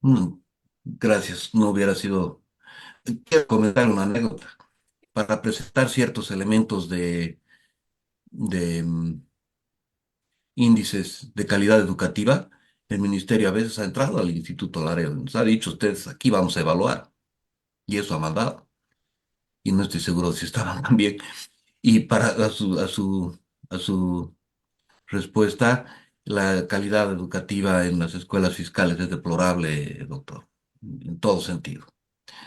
Mm, Gracias, no hubiera sido. Quiero comentar una anécdota para presentar ciertos elementos de índices de calidad educativa. El ministerio a veces ha entrado al Instituto Laredo, nos ha dicho ustedes, aquí vamos a evaluar, y eso ha mandado, y no estoy seguro si estaban tan bien. Y para a su respuesta, la calidad educativa en las escuelas fiscales es deplorable, doctor, en todo sentido.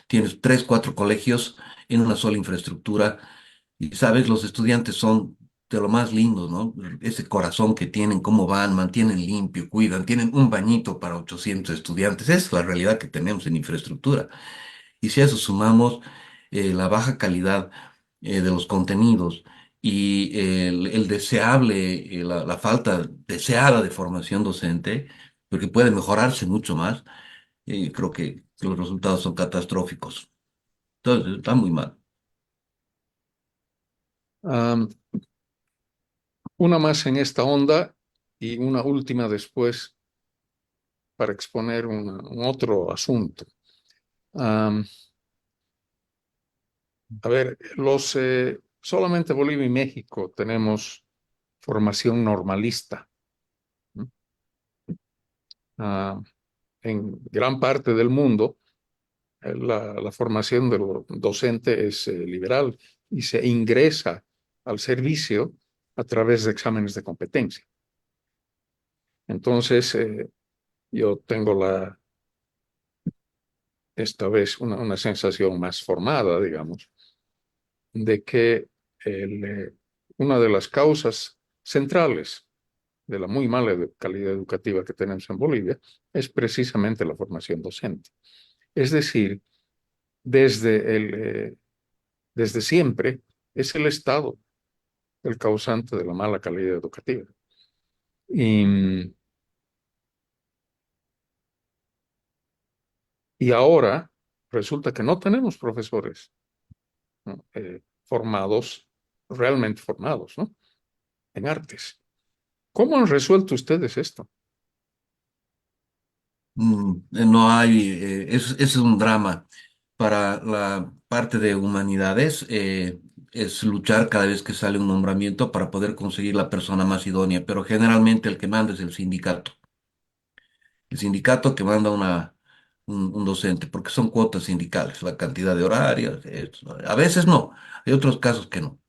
Tienes tres, cuatro colegios en una sola infraestructura, y sabes, los estudiantes son de lo más lindo, ¿no? Ese corazón que tienen, cómo van, mantienen limpio, cuidan, tienen un bañito para 800 estudiantes. Esa es la realidad que tenemos en infraestructura. Y si a eso sumamos la baja calidad de los contenidos y el deseable, la falta deseada de formación docente, porque puede mejorarse mucho más, creo que los resultados son catastróficos. Entonces, está muy mal. Um, una más en esta onda y una última después para exponer un otro asunto. Um, a ver, solamente Bolivia y México tenemos formación normalista, ¿no? En gran parte del mundo, la formación del docente es liberal y se ingresa al servicio a través de exámenes de competencia. Entonces, yo tengo esta vez una sensación más formada, digamos, de que una de las causas centrales de la muy mala calidad educativa que tenemos en Bolivia es precisamente la formación docente. Es decir, desde siempre es el Estado el causante de la mala calidad educativa. Y ahora resulta que no tenemos profesores, ¿no? Formados, realmente formados, ¿no? En artes. ¿Cómo han resuelto ustedes esto? No hay, es un drama. Para la parte de humanidades, es luchar cada vez que sale un nombramiento para poder conseguir la persona más idónea, pero generalmente el que manda es el sindicato. El sindicato que manda un docente, porque son cuotas sindicales, la cantidad de horarios, a veces no, hay otros casos que no.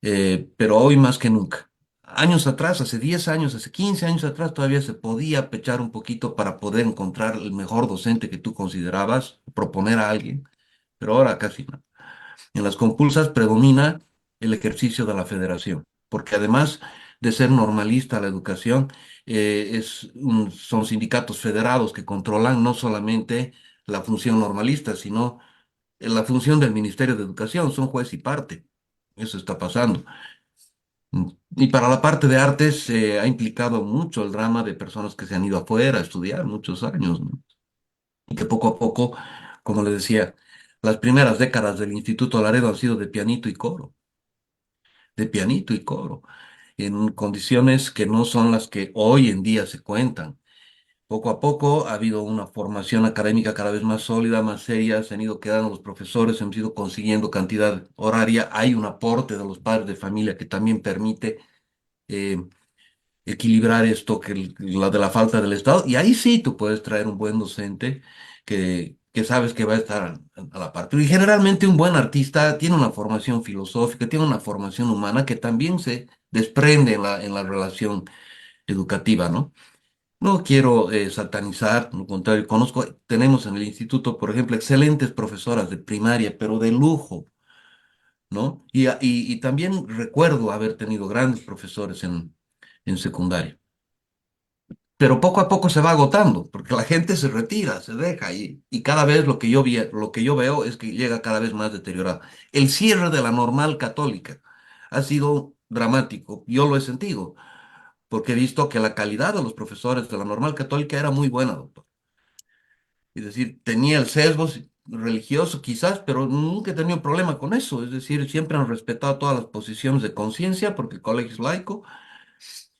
Pero hoy más que nunca. Años atrás, hace 10 años, hace 15 años atrás, todavía se podía pechar un poquito para poder encontrar el mejor docente que tú considerabas, proponer a alguien, pero ahora casi no. En las compulsas predomina el ejercicio de la federación, porque además de ser normalista la educación, son sindicatos federados que controlan no solamente la función normalista, sino la función del Ministerio de Educación, son juez y parte. Eso está pasando. Y para la parte de artes ha implicado mucho el drama de personas que se han ido afuera a estudiar muchos años, ¿no? Y que poco a poco, como les decía, las primeras décadas del Instituto Laredo han sido de pianito y coro, de pianito y coro, en condiciones que no son las que hoy en día se cuentan. Poco a poco ha habido una formación académica cada vez más sólida, más seria, se han ido quedando los profesores, hemos ido consiguiendo cantidad horaria, hay un aporte de los padres de familia que también permite eh, equilibrar esto la de la falta del Estado, y ahí sí tú puedes traer un buen docente que sabes que va a estar a la par. Pero y generalmente un buen artista tiene una formación filosófica, tiene una formación humana que también se desprende en la relación educativa, ¿no? No quiero satanizar, al contrario, tenemos en el instituto, por ejemplo, excelentes profesoras de primaria, pero de lujo, ¿no? Y también recuerdo haber tenido grandes profesores en secundaria. Pero poco a poco se va agotando, porque la gente se retira, se deja, y cada vez lo que yo veo es que llega cada vez más deteriorado. El cierre de la normal católica ha sido dramático, yo lo he sentido, porque he visto que la calidad de los profesores de la normal católica era muy buena, doctor. Es decir, tenía el sesgo religioso quizás, pero nunca he tenido problema con eso. Es decir, siempre han respetado todas las posiciones de conciencia, porque el colegio es laico.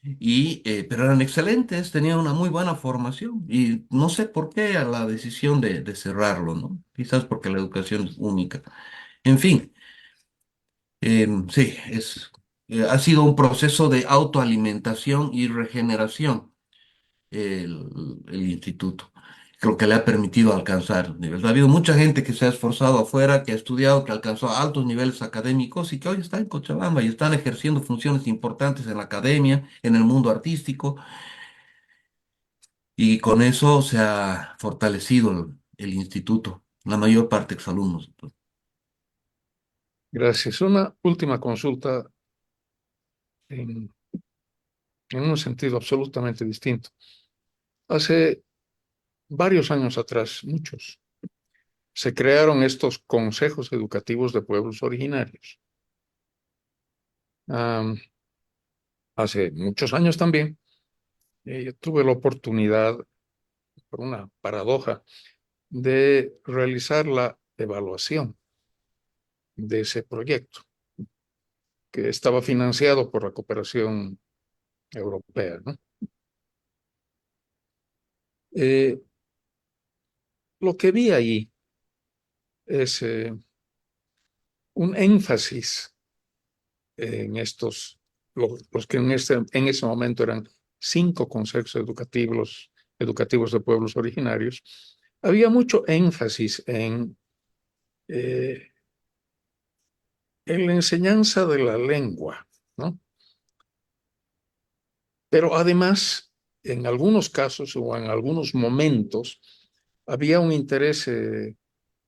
Pero eran excelentes, tenían una muy buena formación y no sé por qué a la decisión de cerrarlo, ¿no? Quizás porque la educación es única. En fin, sí, ha sido un proceso de autoalimentación y regeneración el instituto. Creo que le ha permitido alcanzar niveles. Ha habido mucha gente que se ha esforzado afuera, que ha estudiado, que alcanzó altos niveles académicos y que hoy está en Cochabamba y están ejerciendo funciones importantes en la academia, en el mundo artístico, y con eso se ha fortalecido el instituto, la mayor parte de sus alumnos. Gracias. Una última consulta en, en un sentido absolutamente distinto. Hace varios años atrás, muchos, se crearon estos consejos educativos de pueblos originarios. Hace muchos años también, yo tuve la oportunidad, por una paradoja, de realizar la evaluación de ese proyecto, que estaba financiado por la cooperación europea, ¿no? Lo que vi ahí es un énfasis en los que en ese momento eran 5 consejos educativos de pueblos originarios, había mucho énfasis en la enseñanza de la lengua, ¿no? Pero además, en algunos casos o en algunos momentos, había un interés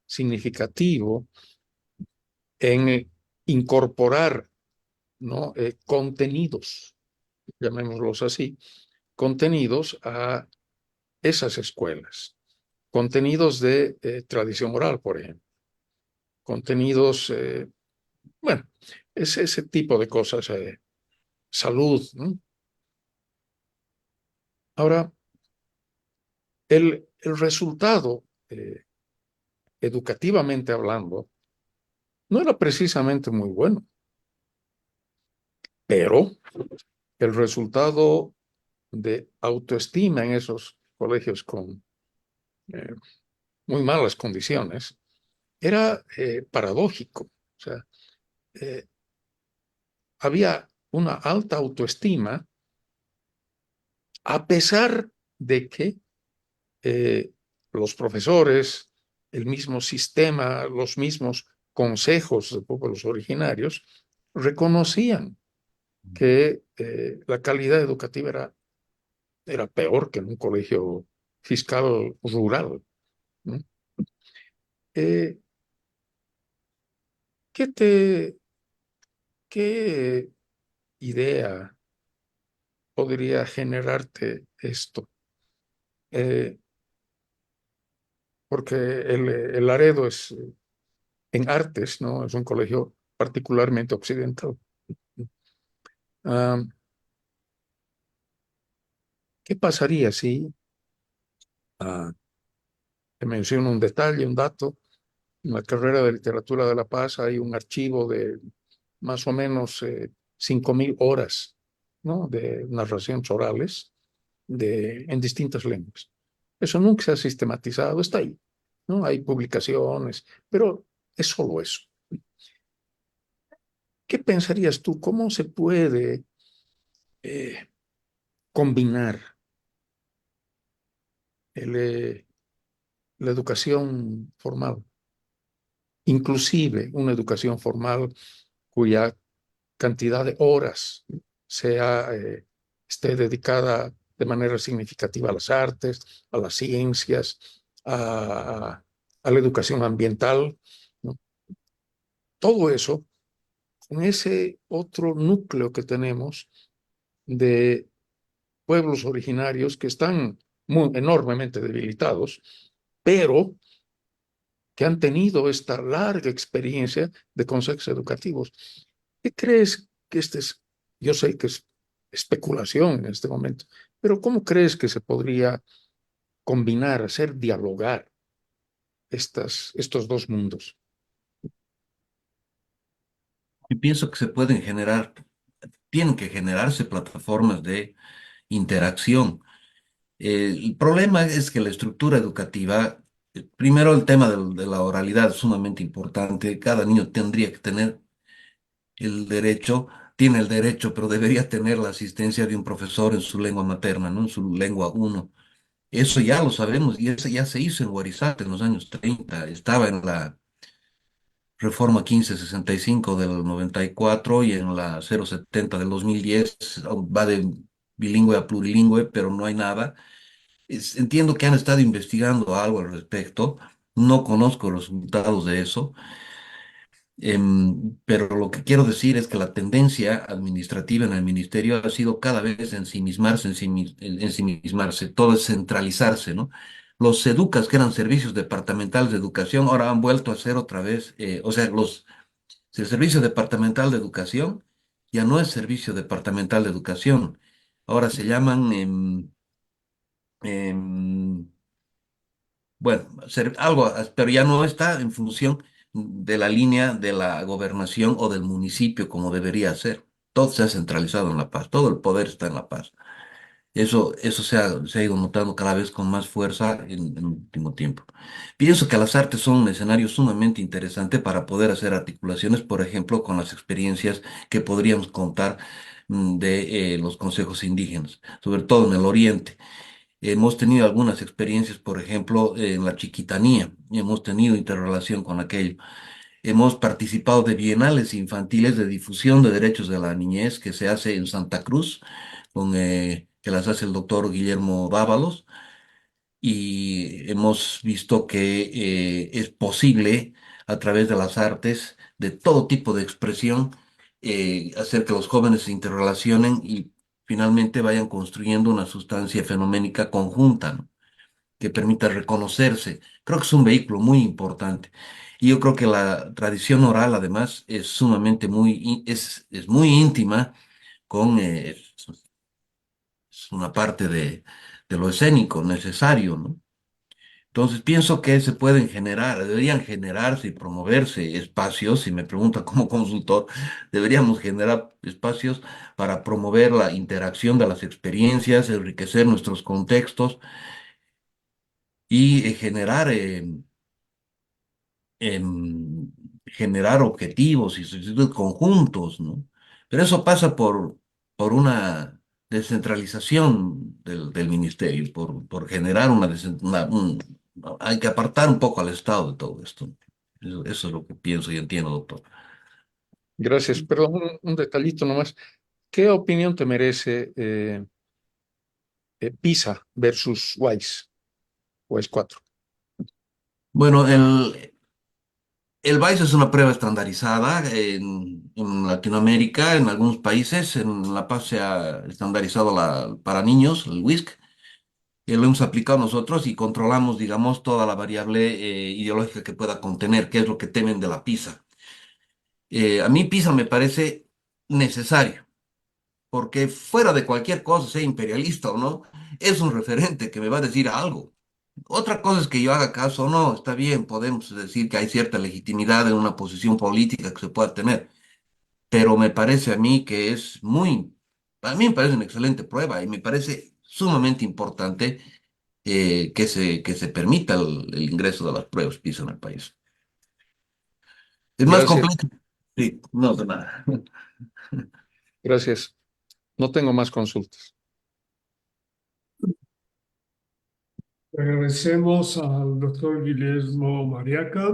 significativo en incorporar, ¿no? Contenidos, llamémoslos así, contenidos a esas escuelas, contenidos de tradición oral, por ejemplo, contenidos, bueno, es ese tipo de cosas, salud, ¿no? Ahora, el resultado, educativamente hablando, no era precisamente muy bueno, pero el resultado de autoestima en esos colegios con eh, muy malas condiciones era paradójico. O sea, eh, había una alta autoestima a pesar de que los profesores, el mismo sistema, los mismos consejos de pueblos originarios reconocían que la calidad educativa era peor que en un colegio fiscal rural, ¿no? Eh, ¿qué qué idea podría generarte esto? Eh, Porque el Laredo es en artes, ¿no? Es un colegio particularmente occidental. Ah, ¿qué pasaría si, ah, te menciono un detalle, un dato? En la carrera de literatura de La Paz hay un archivo de más o menos 5.000 horas, ¿no? De narraciones orales en distintas lenguas. Eso nunca se ha sistematizado, está ahí, ¿no? Hay publicaciones, pero es solo eso. ¿Qué pensarías tú? ¿Cómo se puede eh, combinar el, la educación formal, inclusive una educación formal cuya cantidad de horas sea, esté dedicada de manera significativa a las artes, a las ciencias, a la educación ambiental, ¿no? Todo eso con ese otro núcleo que tenemos de pueblos originarios que están enormemente debilitados, pero que han tenido esta larga experiencia de consejos educativos. ¿Qué crees que yo sé que es especulación en este momento, pero cómo crees que se podría combinar, hacer dialogar estos dos mundos? Y pienso que se pueden generar, tienen que generarse plataformas de interacción. El problema es que la estructura educativa, primero el tema de la oralidad es sumamente importante. Cada niño tendría que tener el derecho, tiene el derecho, pero debería tener la asistencia de un profesor en su lengua materna, ¿no? En su lengua uno. Eso ya lo sabemos y eso ya se hizo en Guarizate en los años 30. Estaba en la Reforma 1565 del 94 y en la 070 del 2010. Va de bilingüe a plurilingüe, pero no hay nada. Entiendo que han estado investigando algo al respecto. No conozco los resultados de eso. Pero lo que quiero decir es que la tendencia administrativa en el ministerio ha sido cada vez ensimismarse, ensimismarse, todo es centralizarse, ¿no? Los SEDUCAS, que eran servicios departamentales de educación, ahora han vuelto a ser otra vez, o sea, el servicio departamental de educación ya no es servicio departamental de educación, ahora se llaman, em, bueno, algo, pero ya no está en función de la línea de la gobernación o del municipio como debería ser. Todo se ha centralizado en La Paz, todo el poder está en La Paz. Eso se ha ido notando cada vez con más fuerza en el último tiempo. Pienso que las artes son un escenario sumamente interesante para poder hacer articulaciones, por ejemplo, con las experiencias que podríamos contar de los consejos indígenas, sobre todo en el oriente. Hemos tenido algunas experiencias, por ejemplo, en la Chiquitanía, hemos tenido interrelación con aquello. Hemos participado de bienales infantiles de difusión de derechos de la niñez que se hace en Santa Cruz, que las hace el doctor Guillermo Dávalos, y hemos visto que es posible a través de las artes, de todo tipo de expresión, hacer que los jóvenes se interrelacionen y finalmente vayan construyendo una sustancia fenoménica conjunta, ¿no? Que permita reconocerse. Creo que es un vehículo muy importante. Y yo creo que la tradición oral, además, es sumamente es muy íntima con es una parte de lo escénico necesario, ¿no? Entonces pienso que se pueden generar, deberían generarse y promoverse espacios, si me pregunta como consultor, deberíamos generar espacios para promover la interacción de las experiencias, enriquecer nuestros contextos y em, generar objetivos y solicitudes conjuntos, ¿no? Pero eso pasa por una descentralización del ministerio, por generar hay que apartar un poco al Estado de todo esto. Eso es lo que pienso y entiendo, doctor. Gracias. Pero un detallito nomás. ¿Qué opinión te merece PISA versus WISE, WISE 4? Bueno, el BAIS es una prueba estandarizada en Latinoamérica, en algunos países. En La Paz se ha estandarizado para niños, el WISC. Lo hemos aplicado nosotros y controlamos, digamos, toda la variable ideológica que pueda contener, que es lo que temen de la PISA. A mí PISA me parece necesario, porque fuera de cualquier cosa, sea imperialista o no, es un referente que me va a decir algo. Otra cosa es que yo haga caso o no, está bien, podemos decir que hay cierta legitimidad en una posición política que se pueda tener, pero me parece a mí que a mí me parece una excelente prueba y me parece sumamente importante que se permita el ingreso de las pruebas PISA en el país. Es más Gracias, complejo. Sí, no de nada. gracias. No tengo más consultas. Agradecemos al doctor Guillermo Mariaca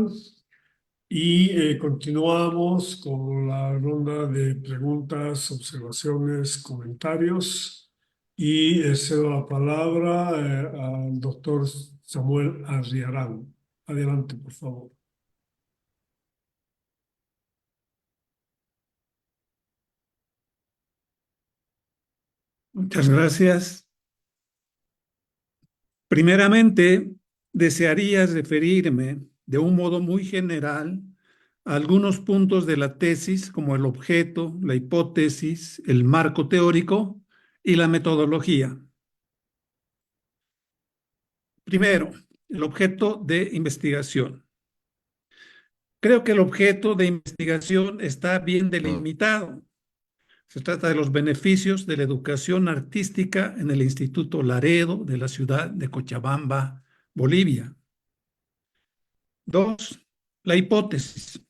y continuamos con la ronda de preguntas, observaciones, comentarios y cedo la palabra al doctor Samuel Arriarán. Adelante, por favor. Muchas gracias. Primeramente, desearía referirme de un modo muy general a algunos puntos de la tesis, como el objeto, la hipótesis, el marco teórico y la metodología. Primero, el objeto de investigación. Creo que el objeto de investigación está bien delimitado. Se trata de los beneficios de la educación artística en el Instituto Laredo de la ciudad de Cochabamba, Bolivia. Dos, la hipótesis.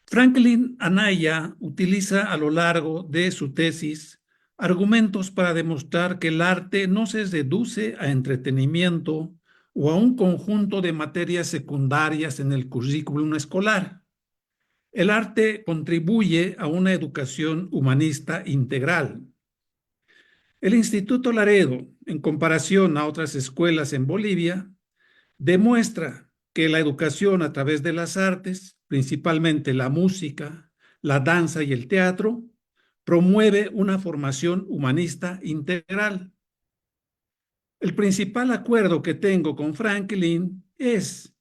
Franklin Anaya utiliza a lo largo de su tesis argumentos para demostrar que el arte no se reduce a entretenimiento o a un conjunto de materias secundarias en el currículum escolar. El arte contribuye a una educación humanista integral. El Instituto Laredo, en comparación a otras escuelas en Bolivia, demuestra que la educación a través de las artes, principalmente la música, la danza y el teatro, promueve una formación humanista integral. El principal acuerdo que tengo con Franklin es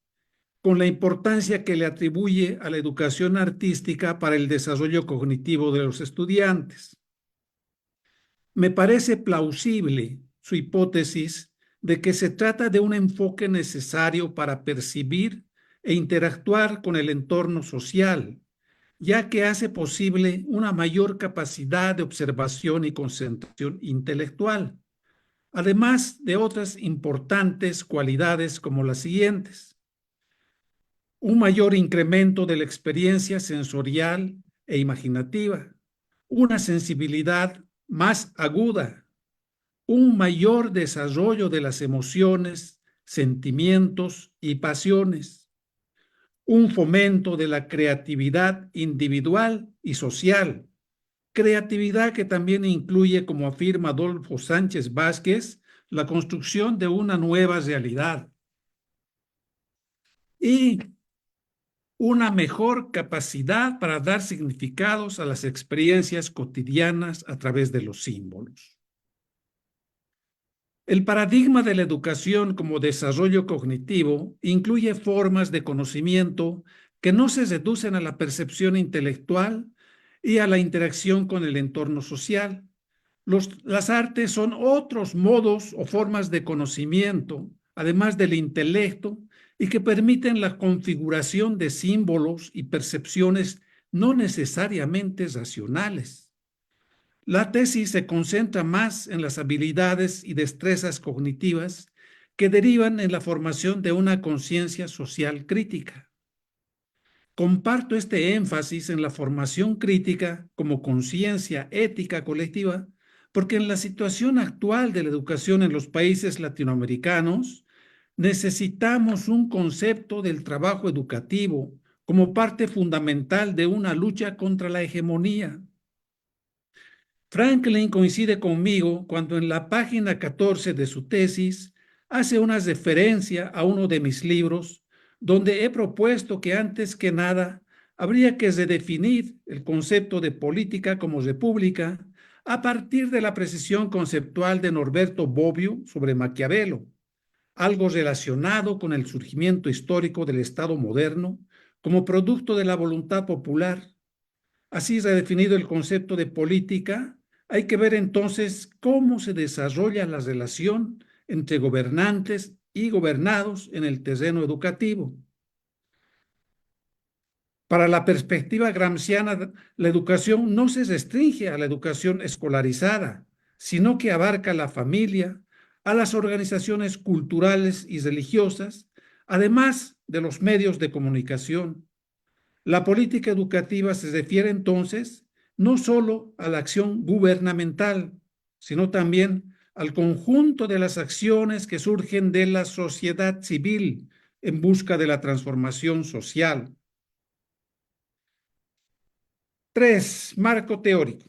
con la importancia que le atribuye a la educación artística para el desarrollo cognitivo de los estudiantes. Me parece plausible su hipótesis de que se trata de un enfoque necesario para percibir e interactuar con el entorno social, ya que hace posible una mayor capacidad de observación y concentración intelectual, además de otras importantes cualidades como las siguientes: un mayor incremento de la experiencia sensorial e imaginativa, una sensibilidad más aguda, un mayor desarrollo de las emociones, sentimientos y pasiones, un fomento de la creatividad individual y social, creatividad que también incluye, como afirma Adolfo Sánchez Vázquez, la construcción de una nueva realidad y una mejor capacidad para dar significados a las experiencias cotidianas a través de los símbolos. El paradigma de la educación como desarrollo cognitivo incluye formas de conocimiento que no se reducen a la percepción intelectual y a la interacción con el entorno social. Las artes son otros modos o formas de conocimiento, además del intelecto, y que permiten la configuración de símbolos y percepciones no necesariamente racionales. La tesis se concentra más en las habilidades y destrezas cognitivas que derivan en la formación de una conciencia social crítica. Comparto este énfasis en la formación crítica como conciencia ética colectiva, porque en la situación actual de la educación en los países latinoamericanos, necesitamos un concepto del trabajo educativo como parte fundamental de una lucha contra la hegemonía. Franklin coincide conmigo cuando en la página 14 de su tesis hace una referencia a uno de mis libros, donde he propuesto que antes que nada habría que redefinir el concepto de política como república a partir de la precisión conceptual de Norberto Bobbio sobre Maquiavelo, algo relacionado con el surgimiento histórico del Estado moderno como producto de la voluntad popular. Así redefinido el concepto de política, hay que ver entonces cómo se desarrolla la relación entre gobernantes y gobernados en el terreno educativo. Para la perspectiva gramsciana, la educación no se restringe a la educación escolarizada, sino que abarca a la familia, a las organizaciones culturales y religiosas, además de los medios de comunicación. La política educativa se refiere entonces no solo a la acción gubernamental, sino también al conjunto de las acciones que surgen de la sociedad civil en busca de la transformación social. 3. Marco teórico.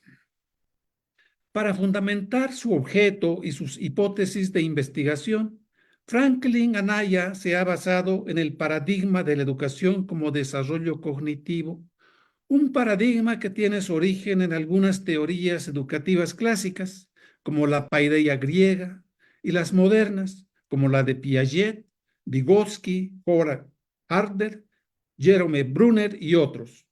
Para fundamentar su objeto y sus hipótesis de investigación, Franklin Anaya se ha basado en el paradigma de la educación como desarrollo cognitivo, un paradigma que tiene su origen en algunas teorías educativas clásicas, como la paideia griega, y las modernas, como la de Piaget, Vygotsky, Howard Harder, Jerome Brunner y otros,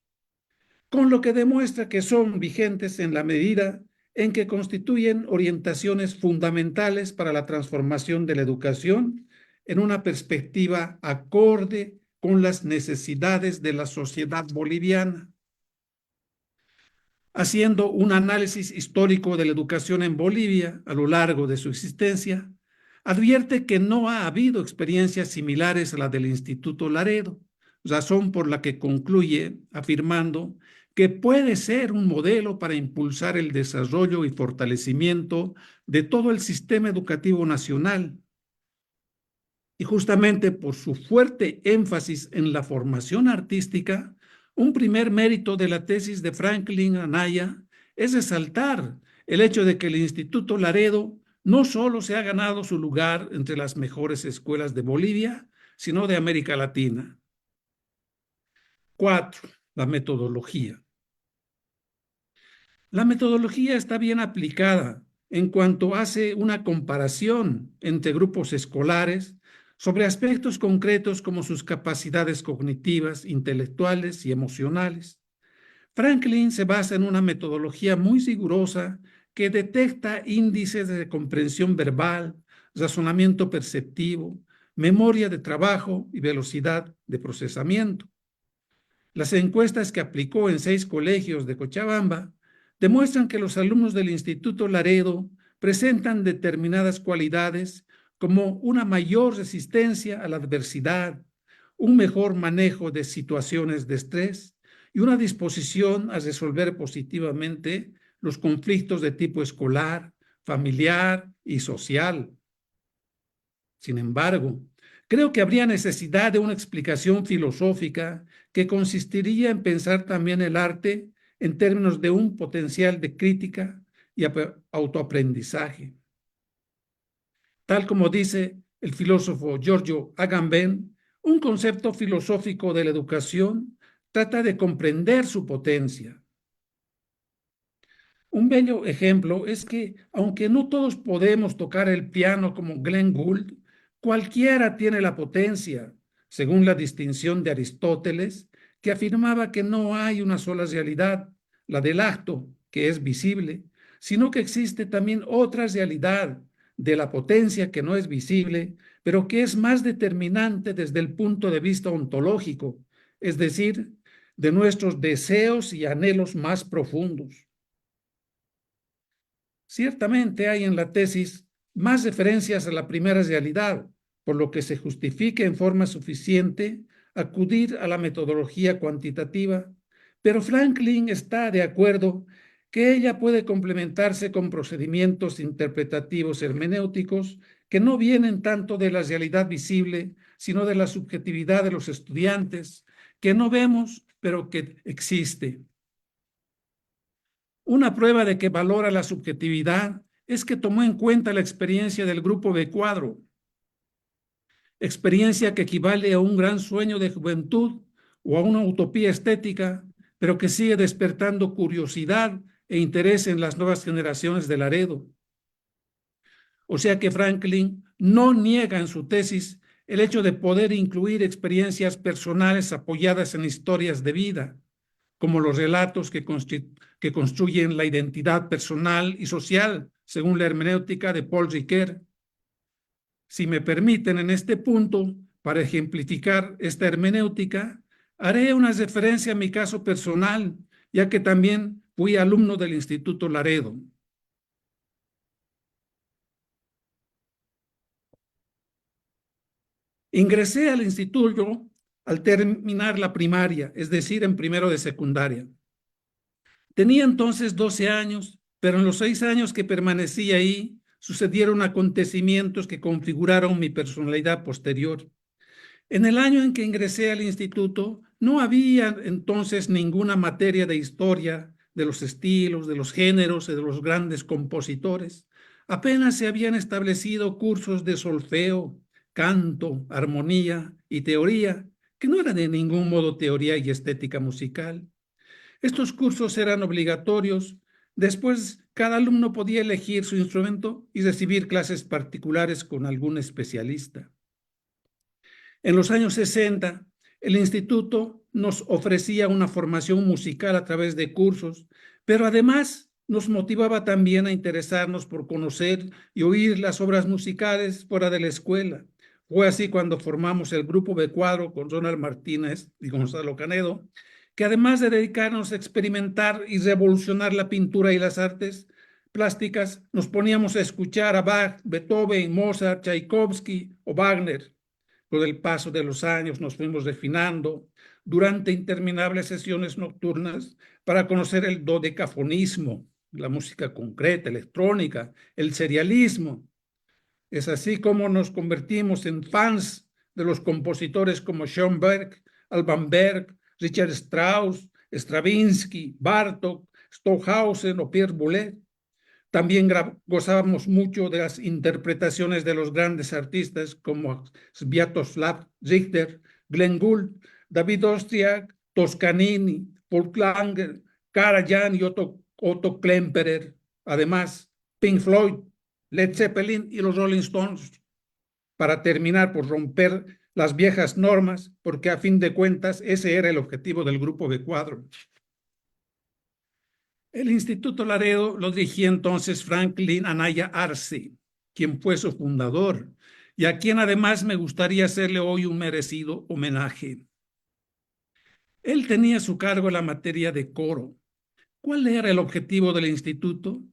con lo que demuestra que son vigentes en la medida en que constituyen orientaciones fundamentales para la transformación de la educación en una perspectiva acorde con las necesidades de la sociedad boliviana. Haciendo un análisis histórico de la educación en Bolivia a lo largo de su existencia, advierte que no ha habido experiencias similares a la del Instituto Laredo, razón por la que concluye afirmando que puede ser un modelo para impulsar el desarrollo y fortalecimiento de todo el sistema educativo nacional. Y justamente por su fuerte énfasis en la formación artística, un primer mérito de la tesis de Franklin Anaya es resaltar el hecho de que el Instituto Laredo no solo se ha ganado su lugar entre las mejores escuelas de Bolivia, sino de América Latina. 4. La metodología. La metodología está bien aplicada en cuanto hace una comparación entre grupos escolares sobre aspectos concretos como sus capacidades cognitivas, intelectuales y emocionales. Franklin se basa en una metodología muy rigurosa que detecta índices de comprensión verbal, razonamiento perceptivo, memoria de trabajo y velocidad de procesamiento. Las encuestas que aplicó en 6 colegios de Cochabamba demuestran que los alumnos del Instituto Laredo presentan determinadas cualidades como una mayor resistencia a la adversidad, un mejor manejo de situaciones de estrés y una disposición a resolver positivamente los conflictos de tipo escolar, familiar y social. Sin embargo, creo que habría necesidad de una explicación filosófica que consistiría en pensar también el arte en términos de un potencial de crítica y autoaprendizaje. Tal como dice el filósofo Giorgio Agamben, un concepto filosófico de la educación trata de comprender su potencia. Un bello ejemplo es que, aunque no todos podemos tocar el piano como Glenn Gould, cualquiera tiene la potencia, según la distinción de Aristóteles, que afirmaba que no hay una sola realidad, la del acto, que es visible, sino que existe también otra realidad de la potencia que no es visible, pero que es más determinante desde el punto de vista ontológico, es decir, de nuestros deseos y anhelos más profundos. Ciertamente hay en la tesis más referencias a la primera realidad, por lo que se justifica en forma suficiente acudir a la metodología cuantitativa, pero Franklin está de acuerdo que ella puede complementarse con procedimientos interpretativos hermenéuticos que no vienen tanto de la realidad visible, sino de la subjetividad de los estudiantes, que no vemos, pero que existe. Una prueba de que valora la subjetividad es que tomó en cuenta la experiencia del grupo B cuadro, experiencia que equivale a un gran sueño de juventud o a una utopía estética, pero que sigue despertando curiosidad e interés en las nuevas generaciones de Laredo. O sea que Franklin no niega en su tesis el hecho de poder incluir experiencias personales apoyadas en historias de vida, como los relatos que construyen la identidad personal y social, según la hermenéutica de Paul Ricoeur. Si me permiten en este punto, para ejemplificar esta hermenéutica, haré una referencia a mi caso personal, ya que también fui alumno del Instituto Laredo. Ingresé al instituto al terminar la primaria, es decir, en primero de secundaria. Tenía entonces 12 años, pero en los 6 años que permanecí ahí, sucedieron acontecimientos que configuraron mi personalidad posterior. En el año en que ingresé al instituto, no había entonces ninguna materia de historia de los estilos, de los géneros y de los grandes compositores. Apenas se habían establecido cursos de solfeo, canto, armonía y teoría, que no eran de ningún modo teoría y estética musical. Estos cursos eran obligatorios. Después, cada alumno podía elegir su instrumento y recibir clases particulares con algún especialista. En los años 60, el instituto nos ofrecía una formación musical a través de cursos, pero además nos motivaba también a interesarnos por conocer y oír las obras musicales fuera de la escuela. Fue así cuando formamos el grupo B cuadro con Ronald Martínez y Gonzalo Canedo, que además de dedicarnos a experimentar y revolucionar la pintura y las artes plásticas, nos poníamos a escuchar a Bach, Beethoven, Mozart, Tchaikovsky o Wagner. Con el paso de los años nos fuimos refinando durante interminables sesiones nocturnas para conocer el dodecafonismo, la música concreta, electrónica, el serialismo. Es así como nos convertimos en fans de los compositores como Schoenberg, Alban Berg, Richard Strauss, Stravinsky, Bartók, Stockhausen o Pierre Boulez. También gozábamos mucho de las interpretaciones de los grandes artistas como Sviatoslav Richter, Glenn Gould, David Ostriak, Toscanini, Paul Klanger, Karajan y Otto Klemperer. Además, Pink Floyd, Led Zeppelin y los Rolling Stones. Para terminar por romper las viejas normas, porque a fin de cuentas ese era el objetivo del grupo B cuadro. El Instituto Laredo lo dirigía entonces Franklin Anaya Arce, quien fue su fundador y a quien además me gustaría hacerle hoy un merecido homenaje. Él tenía a su cargo la materia de coro. ¿Cuál era el objetivo del instituto?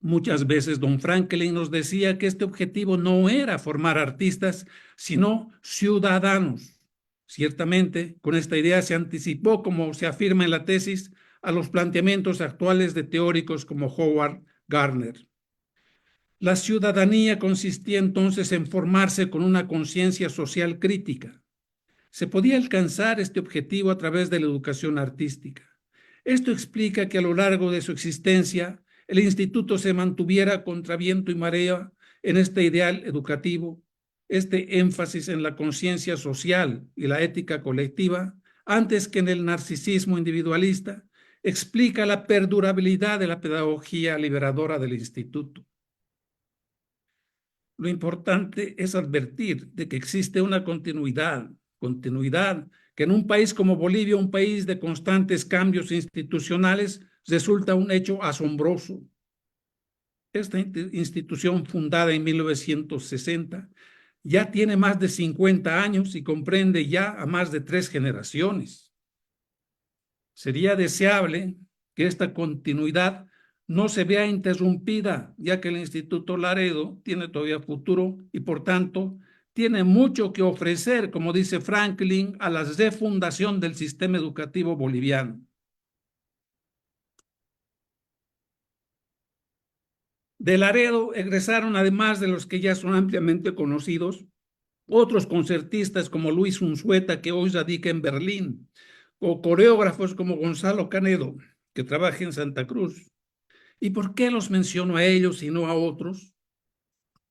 Muchas veces don Franklin nos decía que este objetivo no era formar artistas, sino ciudadanos. Ciertamente, con esta idea se anticipó, como se afirma en la tesis, a los planteamientos actuales de teóricos como Howard Gardner. La ciudadanía consistía entonces en formarse con una conciencia social crítica. Se podía alcanzar este objetivo a través de la educación artística. Esto explica que a lo largo de su existencia, el instituto se mantuviera contra viento y marea en este ideal educativo, este énfasis en la conciencia social y la ética colectiva, antes que en el narcisismo individualista, explica la perdurabilidad de la pedagogía liberadora del instituto. Lo importante es advertir de que existe una continuidad que en un país como Bolivia, un país de constantes cambios institucionales, resulta un hecho asombroso. Esta institución, fundada en 1960, ya tiene más de 50 años y comprende ya a más de 3 generaciones. Sería deseable que esta continuidad no se vea interrumpida, ya que el Instituto Laredo tiene todavía futuro y, por tanto, tiene mucho que ofrecer, como dice Franklin, a la refundación del sistema educativo boliviano. De Laredo egresaron, además de los que ya son ampliamente conocidos, otros concertistas como Luis Unzueta, que hoy radica en Berlín, o coreógrafos como Gonzalo Canedo, que trabaja en Santa Cruz. ¿Y por qué los menciono a ellos y no a otros?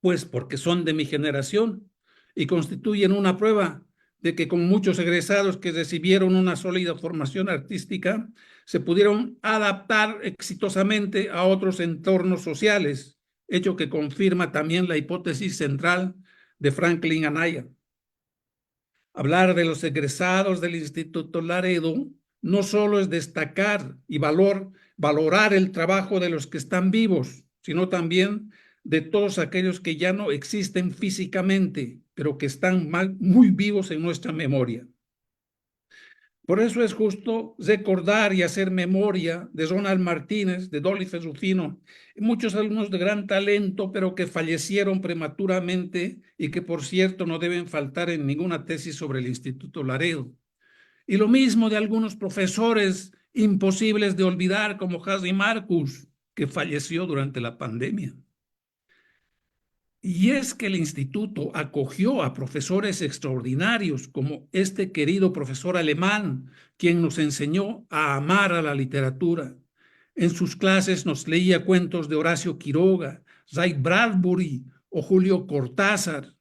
Pues porque son de mi generación y constituyen una prueba de que con muchos egresados que recibieron una sólida formación artística, se pudieron adaptar exitosamente a otros entornos sociales, hecho que confirma también la hipótesis central de Franklin Anaya. Hablar de los egresados del Instituto Laredo no solo es destacar y valorar el trabajo de los que están vivos, sino también de todos aquellos que ya no existen físicamente, pero que están muy vivos en nuestra memoria. Por eso es justo recordar y hacer memoria de Ronald Martínez, de Dolly Rufino, muchos alumnos de gran talento, pero que fallecieron prematuramente y que, por cierto, no deben faltar en ninguna tesis sobre el Instituto Laredo. Y lo mismo de algunos profesores imposibles de olvidar, como Harry Marcus, que falleció durante la pandemia. Y es que el instituto acogió a profesores extraordinarios como este querido profesor alemán, quien nos enseñó a amar a la literatura. En sus clases nos leía cuentos de Horacio Quiroga, Ray Bradbury o Julio Cortázar.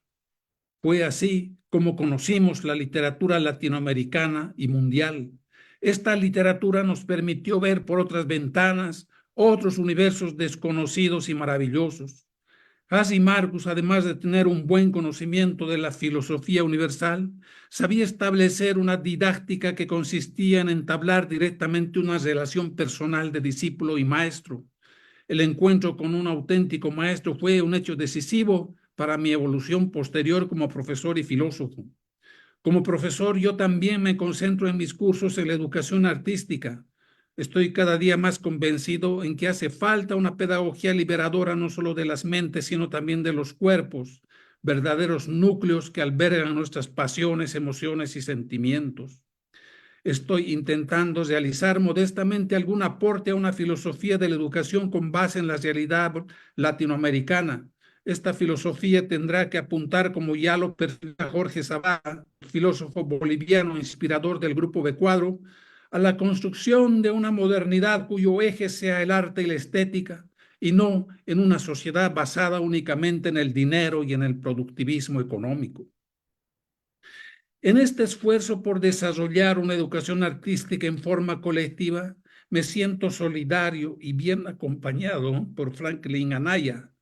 Fue así como conocimos la literatura latinoamericana y mundial. Esta literatura nos permitió ver por otras ventanas otros universos desconocidos y maravillosos. Harry Marcus, además de tener un buen conocimiento de la filosofía universal, sabía establecer una didáctica que consistía en entablar directamente una relación personal de discípulo y maestro. El encuentro con un auténtico maestro fue un hecho decisivo para mi evolución posterior como profesor y filósofo. Como profesor, yo también me concentro en mis cursos en la educación artística. Estoy cada día más convencido en que hace falta una pedagogía liberadora no solo de las mentes, sino también de los cuerpos, verdaderos núcleos que albergan nuestras pasiones, emociones y sentimientos. Estoy intentando realizar modestamente algún aporte a una filosofía de la educación con base en la realidad latinoamericana. Esta filosofía tendrá que apuntar, como ya lo perfila Jorge Zavala, filósofo boliviano inspirador del Grupo B Cuadro, a la construcción de una modernidad cuyo eje sea el arte y la estética, y no en una sociedad basada únicamente en el dinero y en el productivismo económico. En este esfuerzo por desarrollar una educación artística en forma colectiva, me siento solidario y bien acompañado por Franklin Anaya.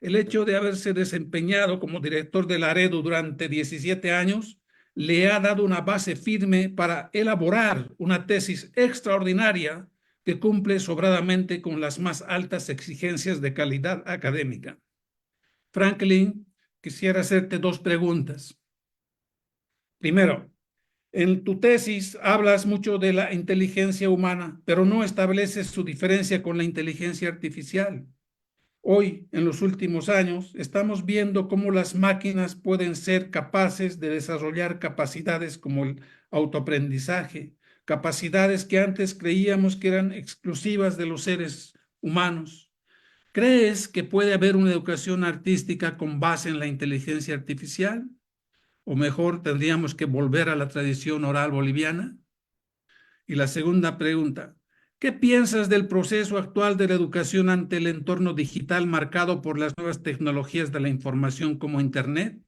El hecho de haberse desempeñado como director de Laredo durante 17 años le ha dado una base firme para elaborar una tesis extraordinaria que cumple sobradamente con las más altas exigencias de calidad académica. Franklin, quisiera hacerte 2 preguntas. Primero, en tu tesis hablas mucho de la inteligencia humana, pero no estableces su diferencia con la inteligencia artificial. Hoy, en los últimos años, estamos viendo cómo las máquinas pueden ser capaces de desarrollar capacidades como el autoaprendizaje, capacidades que antes creíamos que eran exclusivas de los seres humanos. ¿Crees que puede haber una educación artística con base en la inteligencia artificial? ¿O mejor, tendríamos que volver a la tradición oral boliviana? Y la segunda pregunta, ¿qué piensas del proceso actual de la educación ante el entorno digital marcado por las nuevas tecnologías de la información como Internet?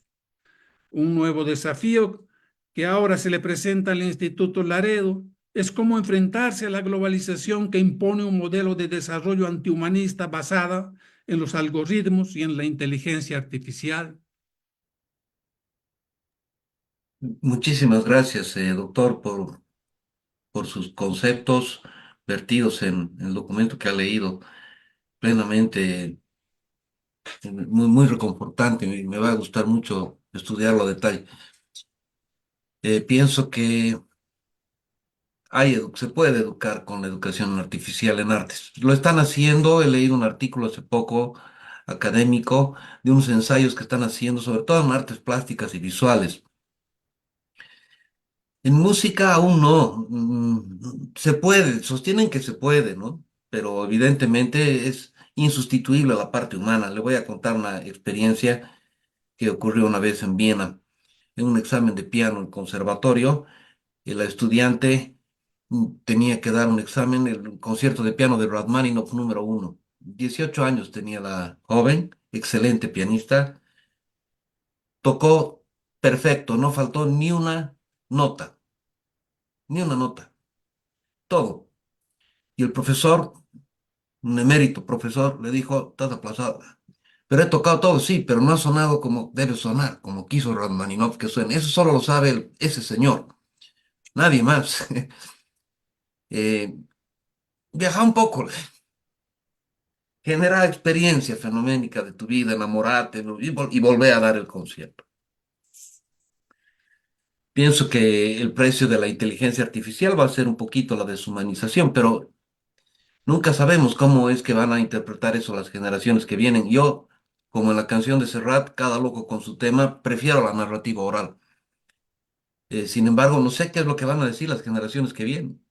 Un nuevo desafío que ahora se le presenta al Instituto Laredo es cómo enfrentarse a la globalización que impone un modelo de desarrollo antihumanista basada en los algoritmos y en la inteligencia artificial. Muchísimas gracias, doctor, por sus conceptos vertidos en el documento que ha leído plenamente, muy reconfortante, y me va a gustar mucho estudiarlo a detalle. Pienso que se puede educar con la educación artificial en artes. Lo están haciendo, he leído un artículo hace poco académico de unos ensayos que están haciendo, sobre todo en artes plásticas y visuales. En música aún no. Se puede, sostienen que se puede, ¿no? Pero evidentemente es insustituible la parte humana. Le voy a contar una experiencia que ocurrió una vez en Viena, en un examen de piano en el conservatorio, y la estudiante tenía que dar un examen, el concierto de piano de Rachmaninoff número 1. 18 años tenía la joven, excelente pianista, tocó perfecto, no faltó nota, ni una nota, todo. Y el profesor, un emérito profesor, le dijo, estás aplazado. Pero he tocado todo, sí, pero no ha sonado como debe sonar, como quiso Rachmaninoff que suene. Eso solo lo sabe ese señor, nadie más. Eh, Viaja un poco, genera experiencia fenoménica de tu vida, enamorate, ¿no? Y volvé a dar el concierto. Pienso que el precio de la inteligencia artificial va a ser un poquito la deshumanización, pero nunca sabemos cómo es que van a interpretar eso las generaciones que vienen. Yo, como en la canción de Serrat, cada loco con su tema, prefiero la narrativa oral. Sin embargo, no sé qué es lo que van a decir las generaciones que vienen.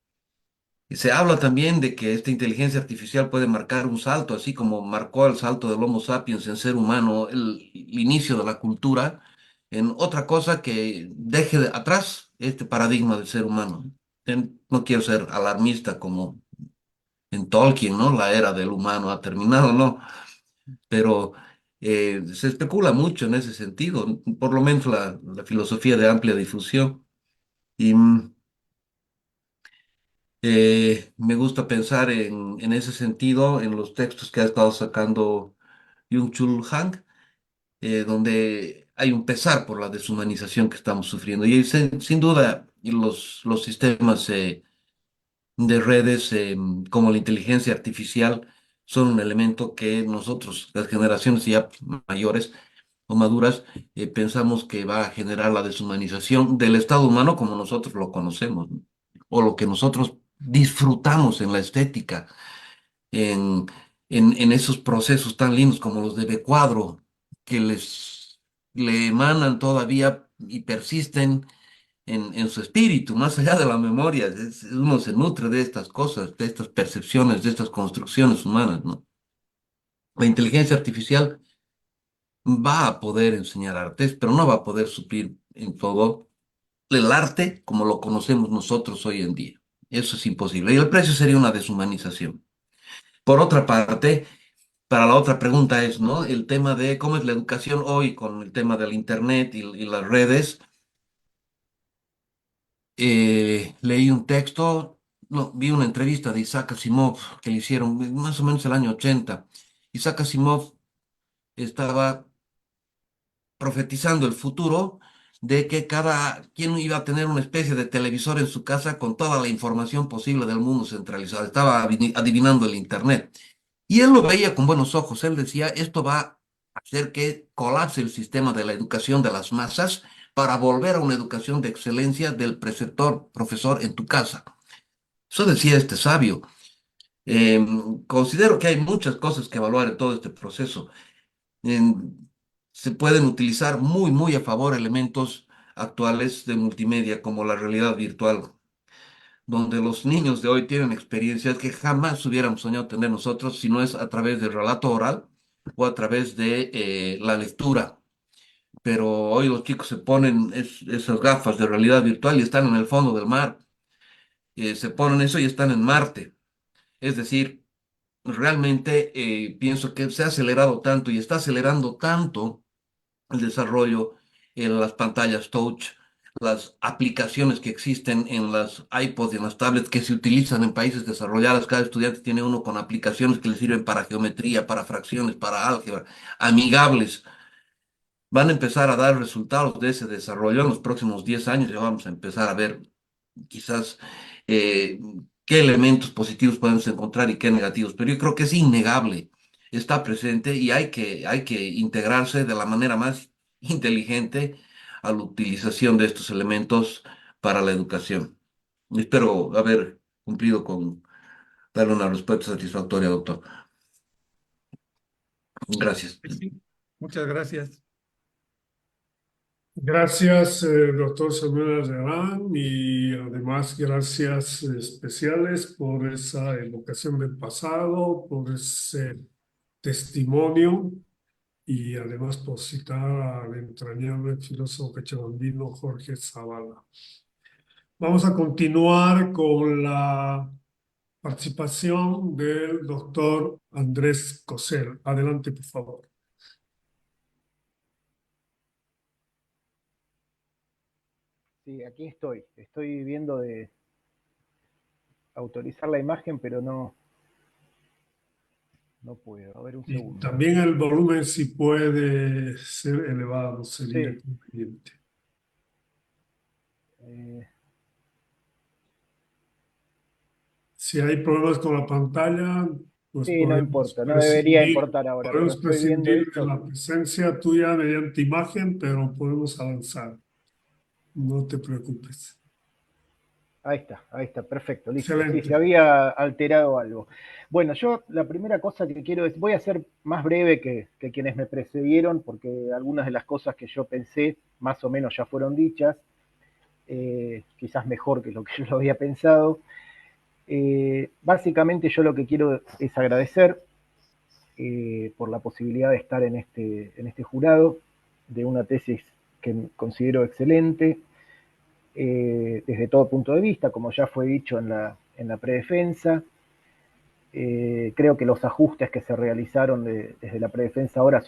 Y se habla también de que esta inteligencia artificial puede marcar un salto, así como marcó el salto del Homo sapiens en ser humano, el inicio de la cultura, en otra cosa que deje atrás este paradigma del ser humano. No quiero ser alarmista como en Tolkien, ¿no? La era del humano ha terminado, ¿no? Pero se especula mucho en ese sentido, por lo menos la filosofía de amplia difusión. Y me gusta pensar en ese sentido, en los textos que ha estado sacando Byung-Chul Han, donde hay un pesar por la deshumanización que estamos sufriendo. Y sin duda, los sistemas de redes como la inteligencia artificial son un elemento que nosotros, las generaciones ya mayores o maduras, pensamos que va a generar la deshumanización del estado humano como nosotros lo conocemos, ¿no? O lo que nosotros disfrutamos en la estética, en, en esos procesos tan lindos como los de Becuadro, que le emanan todavía y persisten en su espíritu, más allá de la memoria. Uno se nutre de estas cosas, de estas percepciones, de estas construcciones humanas, ¿no? La inteligencia artificial va a poder enseñar artes, pero no va a poder suplir en todo el arte como lo conocemos nosotros hoy en día. Eso es imposible. Y el precio sería una deshumanización. Por otra parte, para la otra pregunta es, ¿no? El tema de cómo es la educación hoy con el tema del internet y las redes. Leí un texto, no, vi una entrevista de Isaac Asimov que le hicieron más o menos el año 80. Isaac Asimov estaba profetizando el futuro de que cada quien iba a tener una especie de televisor en su casa con toda la información posible del mundo centralizado. Estaba adivinando el Internet. Y él lo veía con buenos ojos. Él decía, esto va a hacer que colapse el sistema de la educación de las masas para volver a una educación de excelencia del preceptor, profesor en tu casa. Eso decía este sabio. Considero que hay muchas cosas que evaluar en todo este proceso. Se pueden utilizar muy a favor elementos actuales de multimedia como la realidad virtual, donde los niños de hoy tienen experiencias que jamás hubiéramos soñado tener nosotros si no es a través del relato oral o a través de la lectura. Pero hoy los chicos se ponen esas gafas de realidad virtual y están en el fondo del mar. Se ponen eso y están en Marte. Es decir, realmente pienso que se ha acelerado tanto y está acelerando tanto el desarrollo en las pantallas touch, las aplicaciones que existen en las iPods y en las tablets que se utilizan en países desarrollados. Cada estudiante tiene uno con aplicaciones que le sirven para geometría, para fracciones, para álgebra, amigables. Van a empezar a dar resultados de ese desarrollo en los próximos 10 años. Ya vamos a empezar a ver quizás eh, qué elementos positivos podemos encontrar y qué negativos, pero yo creo que es innegable, está presente y hay que integrarse de la manera más inteligente a la utilización de estos elementos para la educación. Espero haber cumplido con darle una respuesta satisfactoria, doctor. Gracias. Sí, muchas gracias. Gracias, doctor Samuel Arrearán, y además gracias especiales por esa evocación del pasado, por ese testimonio y además por citar al entrañable filósofo cochabambino Jorge Zavala. Vamos a continuar con la participación del doctor Andrés Coser. Adelante, por favor. Sí, aquí estoy. Estoy viendo de autorizar la imagen, pero no puedo. A ver, un Y segundo. también el volumen, si puede ser elevado, sería Sí. conveniente. Si hay problemas con la pantalla, pues Sí, no podemos importa, no debería prescindir, importar ahora, pero podemos estoy viendo prescindir de esto. la presencia tuya mediante imagen, pero podemos avanzar. No te preocupes. Ahí está, perfecto, listo. Sí, Excelente. se había alterado algo. Bueno, yo la primera cosa que quiero decir, voy a ser más breve que quienes me precedieron, porque algunas de las cosas que yo pensé más o menos ya fueron dichas, quizás mejor que lo que yo lo había pensado. Básicamente yo lo que quiero es agradecer por la posibilidad de estar en este jurado de una tesis que considero excelente desde todo punto de vista, como ya fue dicho en la predefensa. Creo que los ajustes que se realizaron desde la predefensa ahora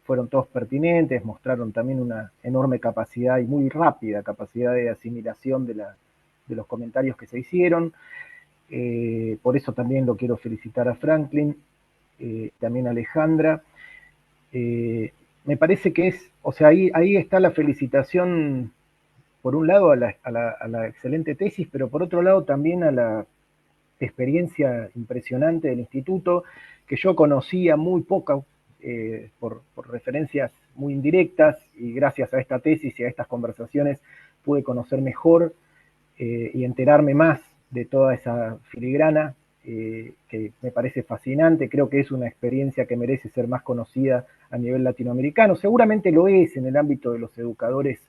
fueron todos pertinentes, mostraron también una enorme capacidad y muy rápida capacidad de asimilación de los comentarios que se hicieron. Por eso también lo quiero felicitar a Franklin, también a Alejandra. Me parece que o sea, ahí está la felicitación, por un lado, a la excelente tesis, pero por otro lado también a la experiencia impresionante del instituto, que yo conocía muy poca, por referencias muy indirectas, y gracias a esta tesis y a estas conversaciones pude conocer mejor y enterarme más de toda esa filigrana que me parece fascinante. Creo que es una experiencia que merece ser más conocida a nivel latinoamericano. Seguramente lo es en el ámbito de los educadores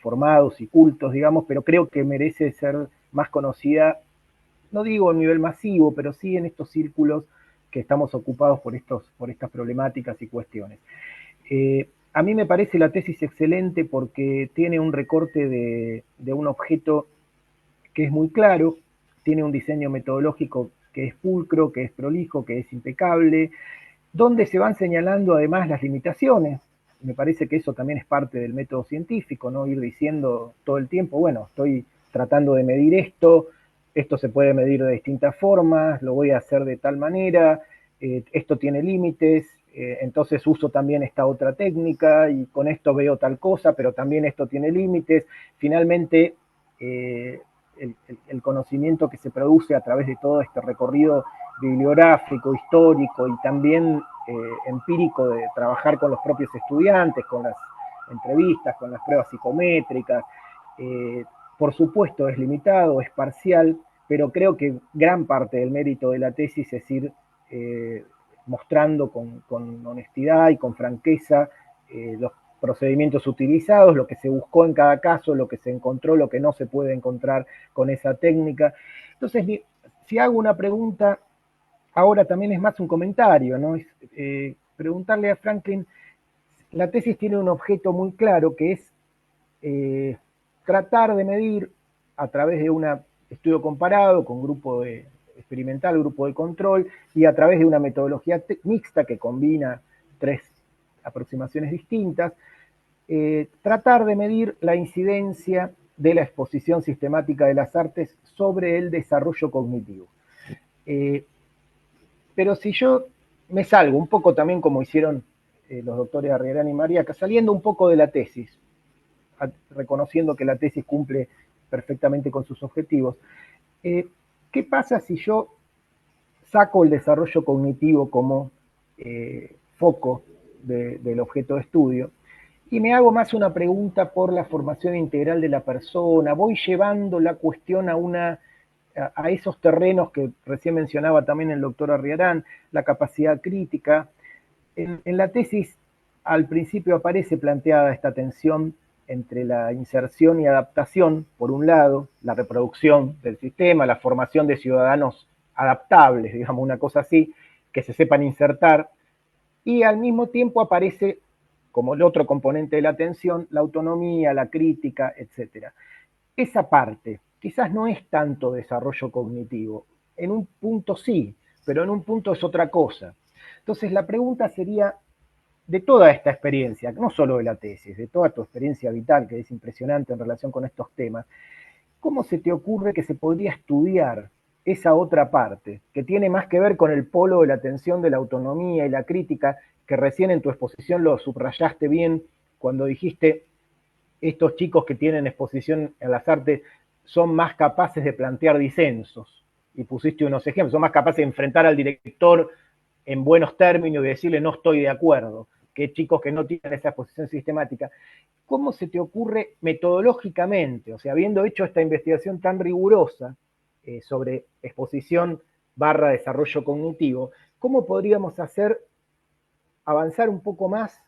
formados y cultos, digamos, pero creo que merece ser más conocida, no digo a nivel masivo, pero sí en estos círculos que estamos ocupados por estas problemáticas y cuestiones. A mí me parece la tesis excelente porque tiene un recorte de un objeto que es muy claro, tiene un diseño metodológico que es pulcro, que es prolijo, que es impecable, donde se van señalando además las limitaciones. Me parece que eso también es parte del método científico, ¿no? Ir diciendo todo el tiempo, bueno, estoy tratando de medir esto se puede medir de distintas formas, lo voy a hacer de tal manera, esto tiene límites, entonces uso también esta otra técnica y con esto veo tal cosa, pero también esto tiene límites. Finalmente, el conocimiento que se produce a través de todo este recorrido bibliográfico, histórico y también empírico de trabajar con los propios estudiantes, con las entrevistas, con las pruebas psicométricas, por supuesto es limitado, es parcial, pero creo que gran parte del mérito de la tesis es ir mostrando con honestidad y con franqueza procedimientos utilizados, lo que se buscó en cada caso, lo que se encontró, lo que no se puede encontrar con esa técnica. Entonces, si hago una pregunta, ahora también es más un comentario, ¿no? Es, preguntarle a Franklin, la tesis tiene un objeto muy claro que es tratar de medir a través de un estudio comparado con grupo experimental, grupo de control, y a través de una metodología mixta que combina 3 aproximaciones distintas, tratar de medir la incidencia de la exposición sistemática de las artes sobre el desarrollo cognitivo. Pero si yo me salgo un poco también como hicieron los doctores Arriarán y Mariaca, saliendo un poco de la tesis, reconociendo que la tesis cumple perfectamente con sus objetivos, ¿qué pasa si yo saco el desarrollo cognitivo como foco del objeto de estudio y me hago más una pregunta por la formación integral de la persona? Voy llevando la cuestión a esos terrenos que recién mencionaba también el doctor Arriarán, la capacidad crítica. En la tesis al principio aparece planteada esta tensión entre la inserción y adaptación, por un lado, la reproducción del sistema, la formación de ciudadanos adaptables, digamos, una cosa así, que se sepan insertar, y al mismo tiempo aparece, como el otro componente de la tensión, la autonomía, la crítica, etc. Esa parte quizás no es tanto desarrollo cognitivo, en un punto sí, pero en un punto es otra cosa. Entonces la pregunta sería, de toda esta experiencia, no solo de la tesis, de toda tu experiencia vital, que es impresionante en relación con estos temas, ¿cómo se te ocurre que se podría estudiar esa otra parte, que tiene más que ver con el polo de la atención de la autonomía y la crítica, que recién en tu exposición lo subrayaste bien cuando dijiste, estos chicos que tienen exposición en las artes son más capaces de plantear disensos, y pusiste unos ejemplos, son más capaces de enfrentar al director en buenos términos y decirle no estoy de acuerdo, que chicos que no tienen esa exposición sistemática? ¿Cómo se te ocurre metodológicamente, o sea, habiendo hecho esta investigación tan rigurosa sobre exposición / desarrollo cognitivo, cómo podríamos avanzar un poco más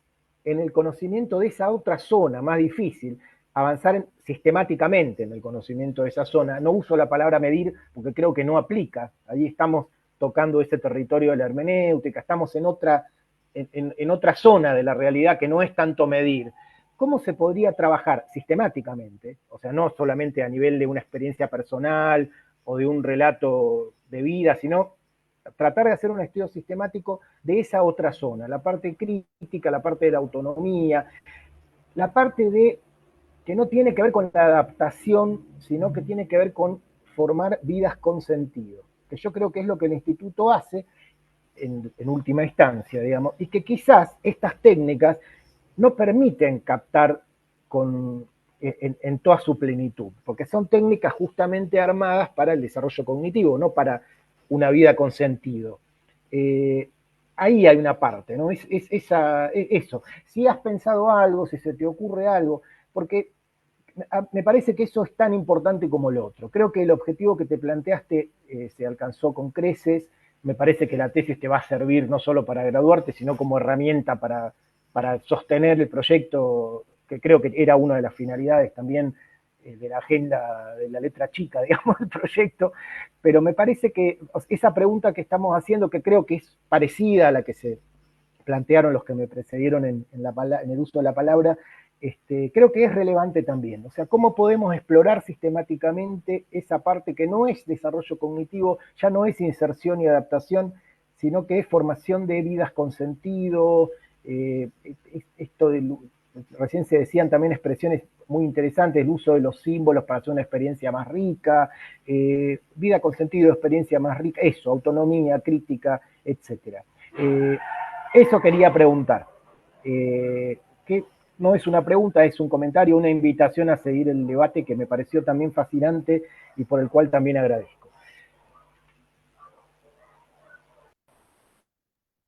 en el conocimiento de esa otra zona más difícil, avanzar sistemáticamente en el conocimiento de esa zona? No uso la palabra medir porque creo que no aplica, allí estamos tocando ese territorio de la hermenéutica, estamos en otra zona de la realidad que no es tanto medir. ¿Cómo se podría trabajar sistemáticamente? O sea, no solamente a nivel de una experiencia personal o de un relato de vida, sino tratar de hacer un estudio sistemático de esa otra zona, la parte crítica, la parte de la autonomía, la parte que no tiene que ver con la adaptación, sino que tiene que ver con formar vidas con sentido, que yo creo que es lo que el instituto hace en última instancia, digamos, y que quizás estas técnicas no permiten captar en toda su plenitud, porque son técnicas justamente armadas para el desarrollo cognitivo, no para una vida con sentido. Ahí hay una parte, ¿no? Eso. Si has pensado algo, si se te ocurre algo, porque me parece que eso es tan importante como lo otro. Creo que el objetivo que te planteaste se alcanzó con creces. Me parece que la tesis te va a servir no solo para graduarte, sino como herramienta para sostener el proyecto, que creo que era una de las finalidades también de la agenda de la letra chica, digamos, del proyecto. Pero me parece que esa pregunta que estamos haciendo, que creo que es parecida a la que se plantearon los que me precedieron en el uso de la palabra, creo que es relevante también. O sea, ¿cómo podemos explorar sistemáticamente esa parte que no es desarrollo cognitivo, ya no es inserción y adaptación, sino que es formación de vidas con sentido? Recién se decían también expresiones muy interesantes, el uso de los símbolos para hacer una experiencia más rica, vida con sentido, experiencia más rica, eso, autonomía, crítica, etc. Eso quería preguntar. Que no es una pregunta, es un comentario, una invitación a seguir el debate que me pareció también fascinante y por el cual también agradezco.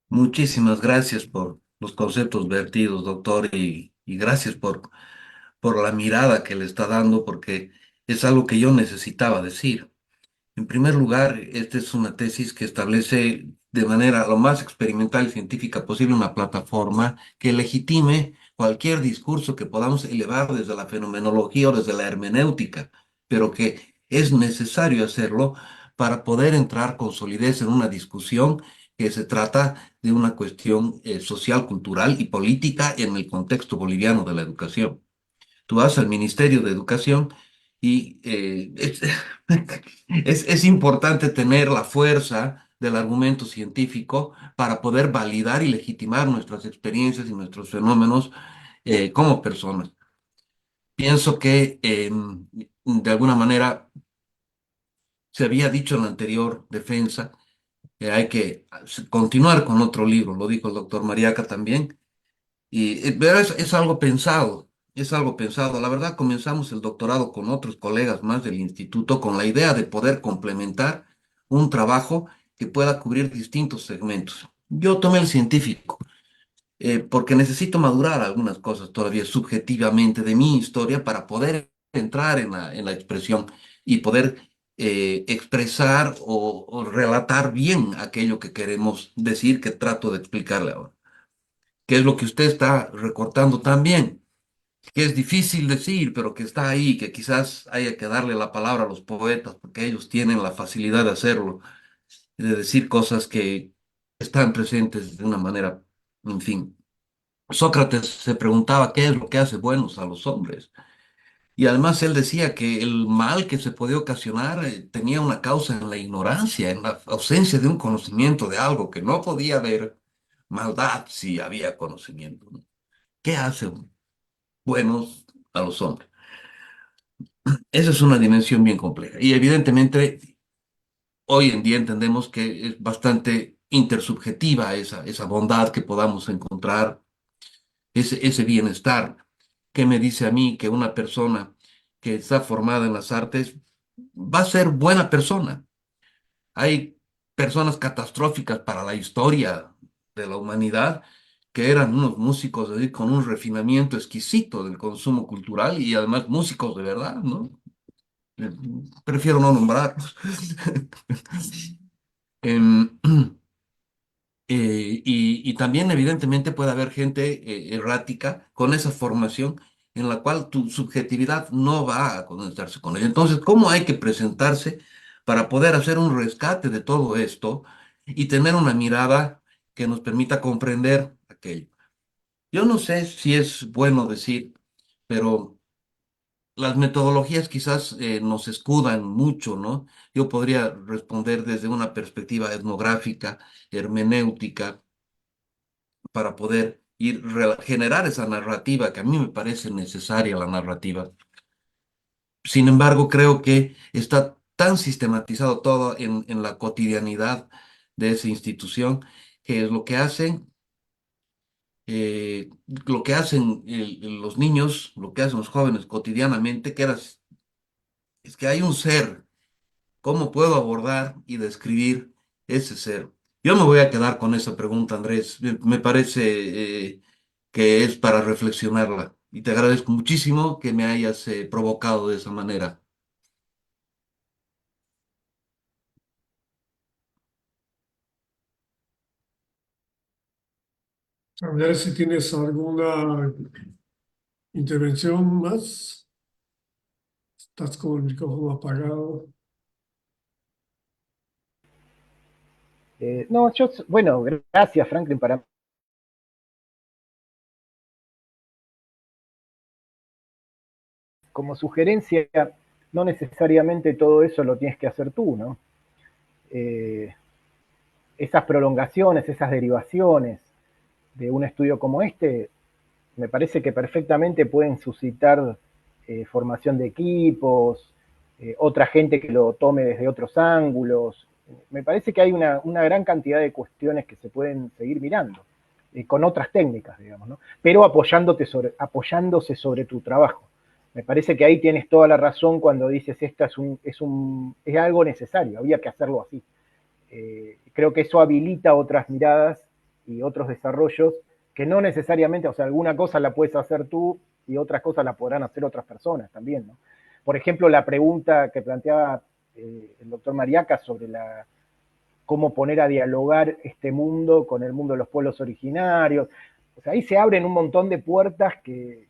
Muchísimas gracias por los conceptos vertidos, doctor, y gracias por la mirada que le está dando, porque es algo que yo necesitaba decir. En primer lugar, esta es una tesis que establece de manera lo más experimental y científica posible una plataforma que legitime cualquier discurso que podamos elevar desde la fenomenología o desde la hermenéutica, pero que es necesario hacerlo para poder entrar con solidez en una discusión que se trata de una cuestión social, cultural y política en el contexto boliviano de la educación. Tú vas al Ministerio de Educación y es importante tener la fuerza del argumento científico para poder validar y legitimar nuestras experiencias y nuestros fenómenos como personas. Pienso que de alguna manera se había dicho en la anterior defensa que hay que continuar con otro libro, lo dijo el doctor Mariaca también. Y pero es algo pensado, es algo pensado. La verdad, comenzamos el doctorado con otros colegas más del instituto con la idea de poder complementar un trabajo que pueda cubrir distintos segmentos. Yo tomé el científico, porque necesito madurar algunas cosas todavía subjetivamente de mi historia para poder entrar en la expresión y poder expresar o relatar bien aquello que queremos decir, que trato de explicarle ahora, que es lo que usted está recortando también, que es difícil decir, pero que está ahí, que quizás haya que darle la palabra a los poetas, porque ellos tienen la facilidad de hacerlo, de decir cosas que están presentes de una manera, en fin. Sócrates se preguntaba qué es lo que hace buenos a los hombres. Y además él decía que el mal que se podía ocasionar tenía una causa en la ignorancia, en la ausencia de un conocimiento de algo, que no podía haber maldad si había conocimiento, ¿no? ¿Qué hacen buenos a los hombres? Esa es una dimensión bien compleja. Y evidentemente hoy en día entendemos que es bastante intersubjetiva esa bondad que podamos encontrar, ese bienestar. ¿Qué me dice a mí que una persona que está formada en las artes va a ser buena persona? Hay personas catastróficas para la historia de la humanidad que eran unos músicos así, con un refinamiento exquisito del consumo cultural y además músicos de verdad, ¿no? Eh, Prefiero no nombrarlos. Em, y también evidentemente puede haber gente errática con esa formación en la cual tu subjetividad no va a conectarse con ella. Entonces, ¿cómo hay que presentarse para poder hacer un rescate de todo esto y tener una mirada que nos permita comprender aquello? Yo no sé si es bueno decir, pero las metodologías quizás nos escudan mucho, ¿no? Yo podría responder desde una perspectiva etnográfica, hermenéutica, para poder generar esa narrativa, que a mí me parece necesaria la narrativa. Sin embargo, creo que está tan sistematizado todo en la cotidianidad de esa institución, que es lo que hacen los niños, lo que hacen los jóvenes cotidianamente, es que hay un ser. ¿Cómo puedo abordar y describir ese ser? Yo me voy a quedar con esa pregunta, Andrés. Me parece que es para reflexionarla. Y te agradezco muchísimo que me hayas provocado de esa manera. A ver si tienes alguna intervención más. Estás con el micrófono apagado. No, bueno, gracias Franklin. Como sugerencia, no necesariamente todo eso lo tienes que hacer tú, ¿no? Esas prolongaciones, esas derivaciones de un estudio como este, me parece que perfectamente pueden suscitar formación de equipos, otra gente que lo tome desde otros ángulos. Me parece que hay una gran cantidad de cuestiones que se pueden seguir mirando, con otras técnicas, digamos, ¿no? Pero apoyándose sobre tu trabajo. Me parece que ahí tienes toda la razón cuando dices esto es algo necesario, había que hacerlo así. Creo que eso habilita otras miradas y otros desarrollos que no necesariamente, o sea, alguna cosa la puedes hacer tú y otras cosas la podrán hacer otras personas también, ¿no? Por ejemplo, la pregunta que planteaba el doctor Mariaca sobre cómo poner a dialogar este mundo con el mundo de los pueblos originarios. O sea, ahí se abren un montón de puertas que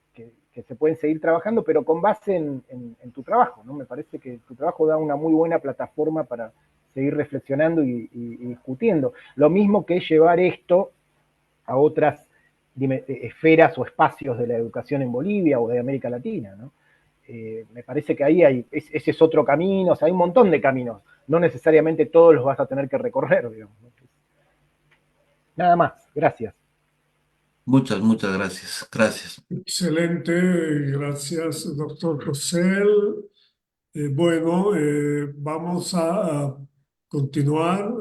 se pueden seguir trabajando, pero con base en tu trabajo, ¿no? Me parece que tu trabajo da una muy buena plataforma para seguir reflexionando y discutiendo. Lo mismo que llevar esto a otras esferas o espacios de la educación en Bolivia o de América Latina, ¿no? Me parece que ahí ese es otro camino, o sea, hay un montón de caminos, no necesariamente todos los vas a tener que recorrer, digamos, ¿no? Nada más, gracias. Muchas gracias. Gracias. Excelente, gracias, doctor Rosell. Bueno, vamos a continuar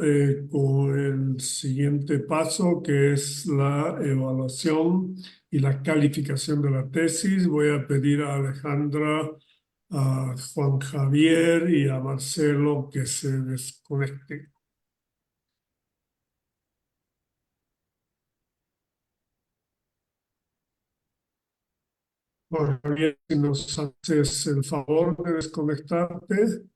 con el siguiente paso, que es la evaluación y la calificación de la tesis. Voy a pedir a Alejandra, a Juan Javier y a Marcelo que se desconecten. Juan Javier, si nos haces el favor de desconectarte.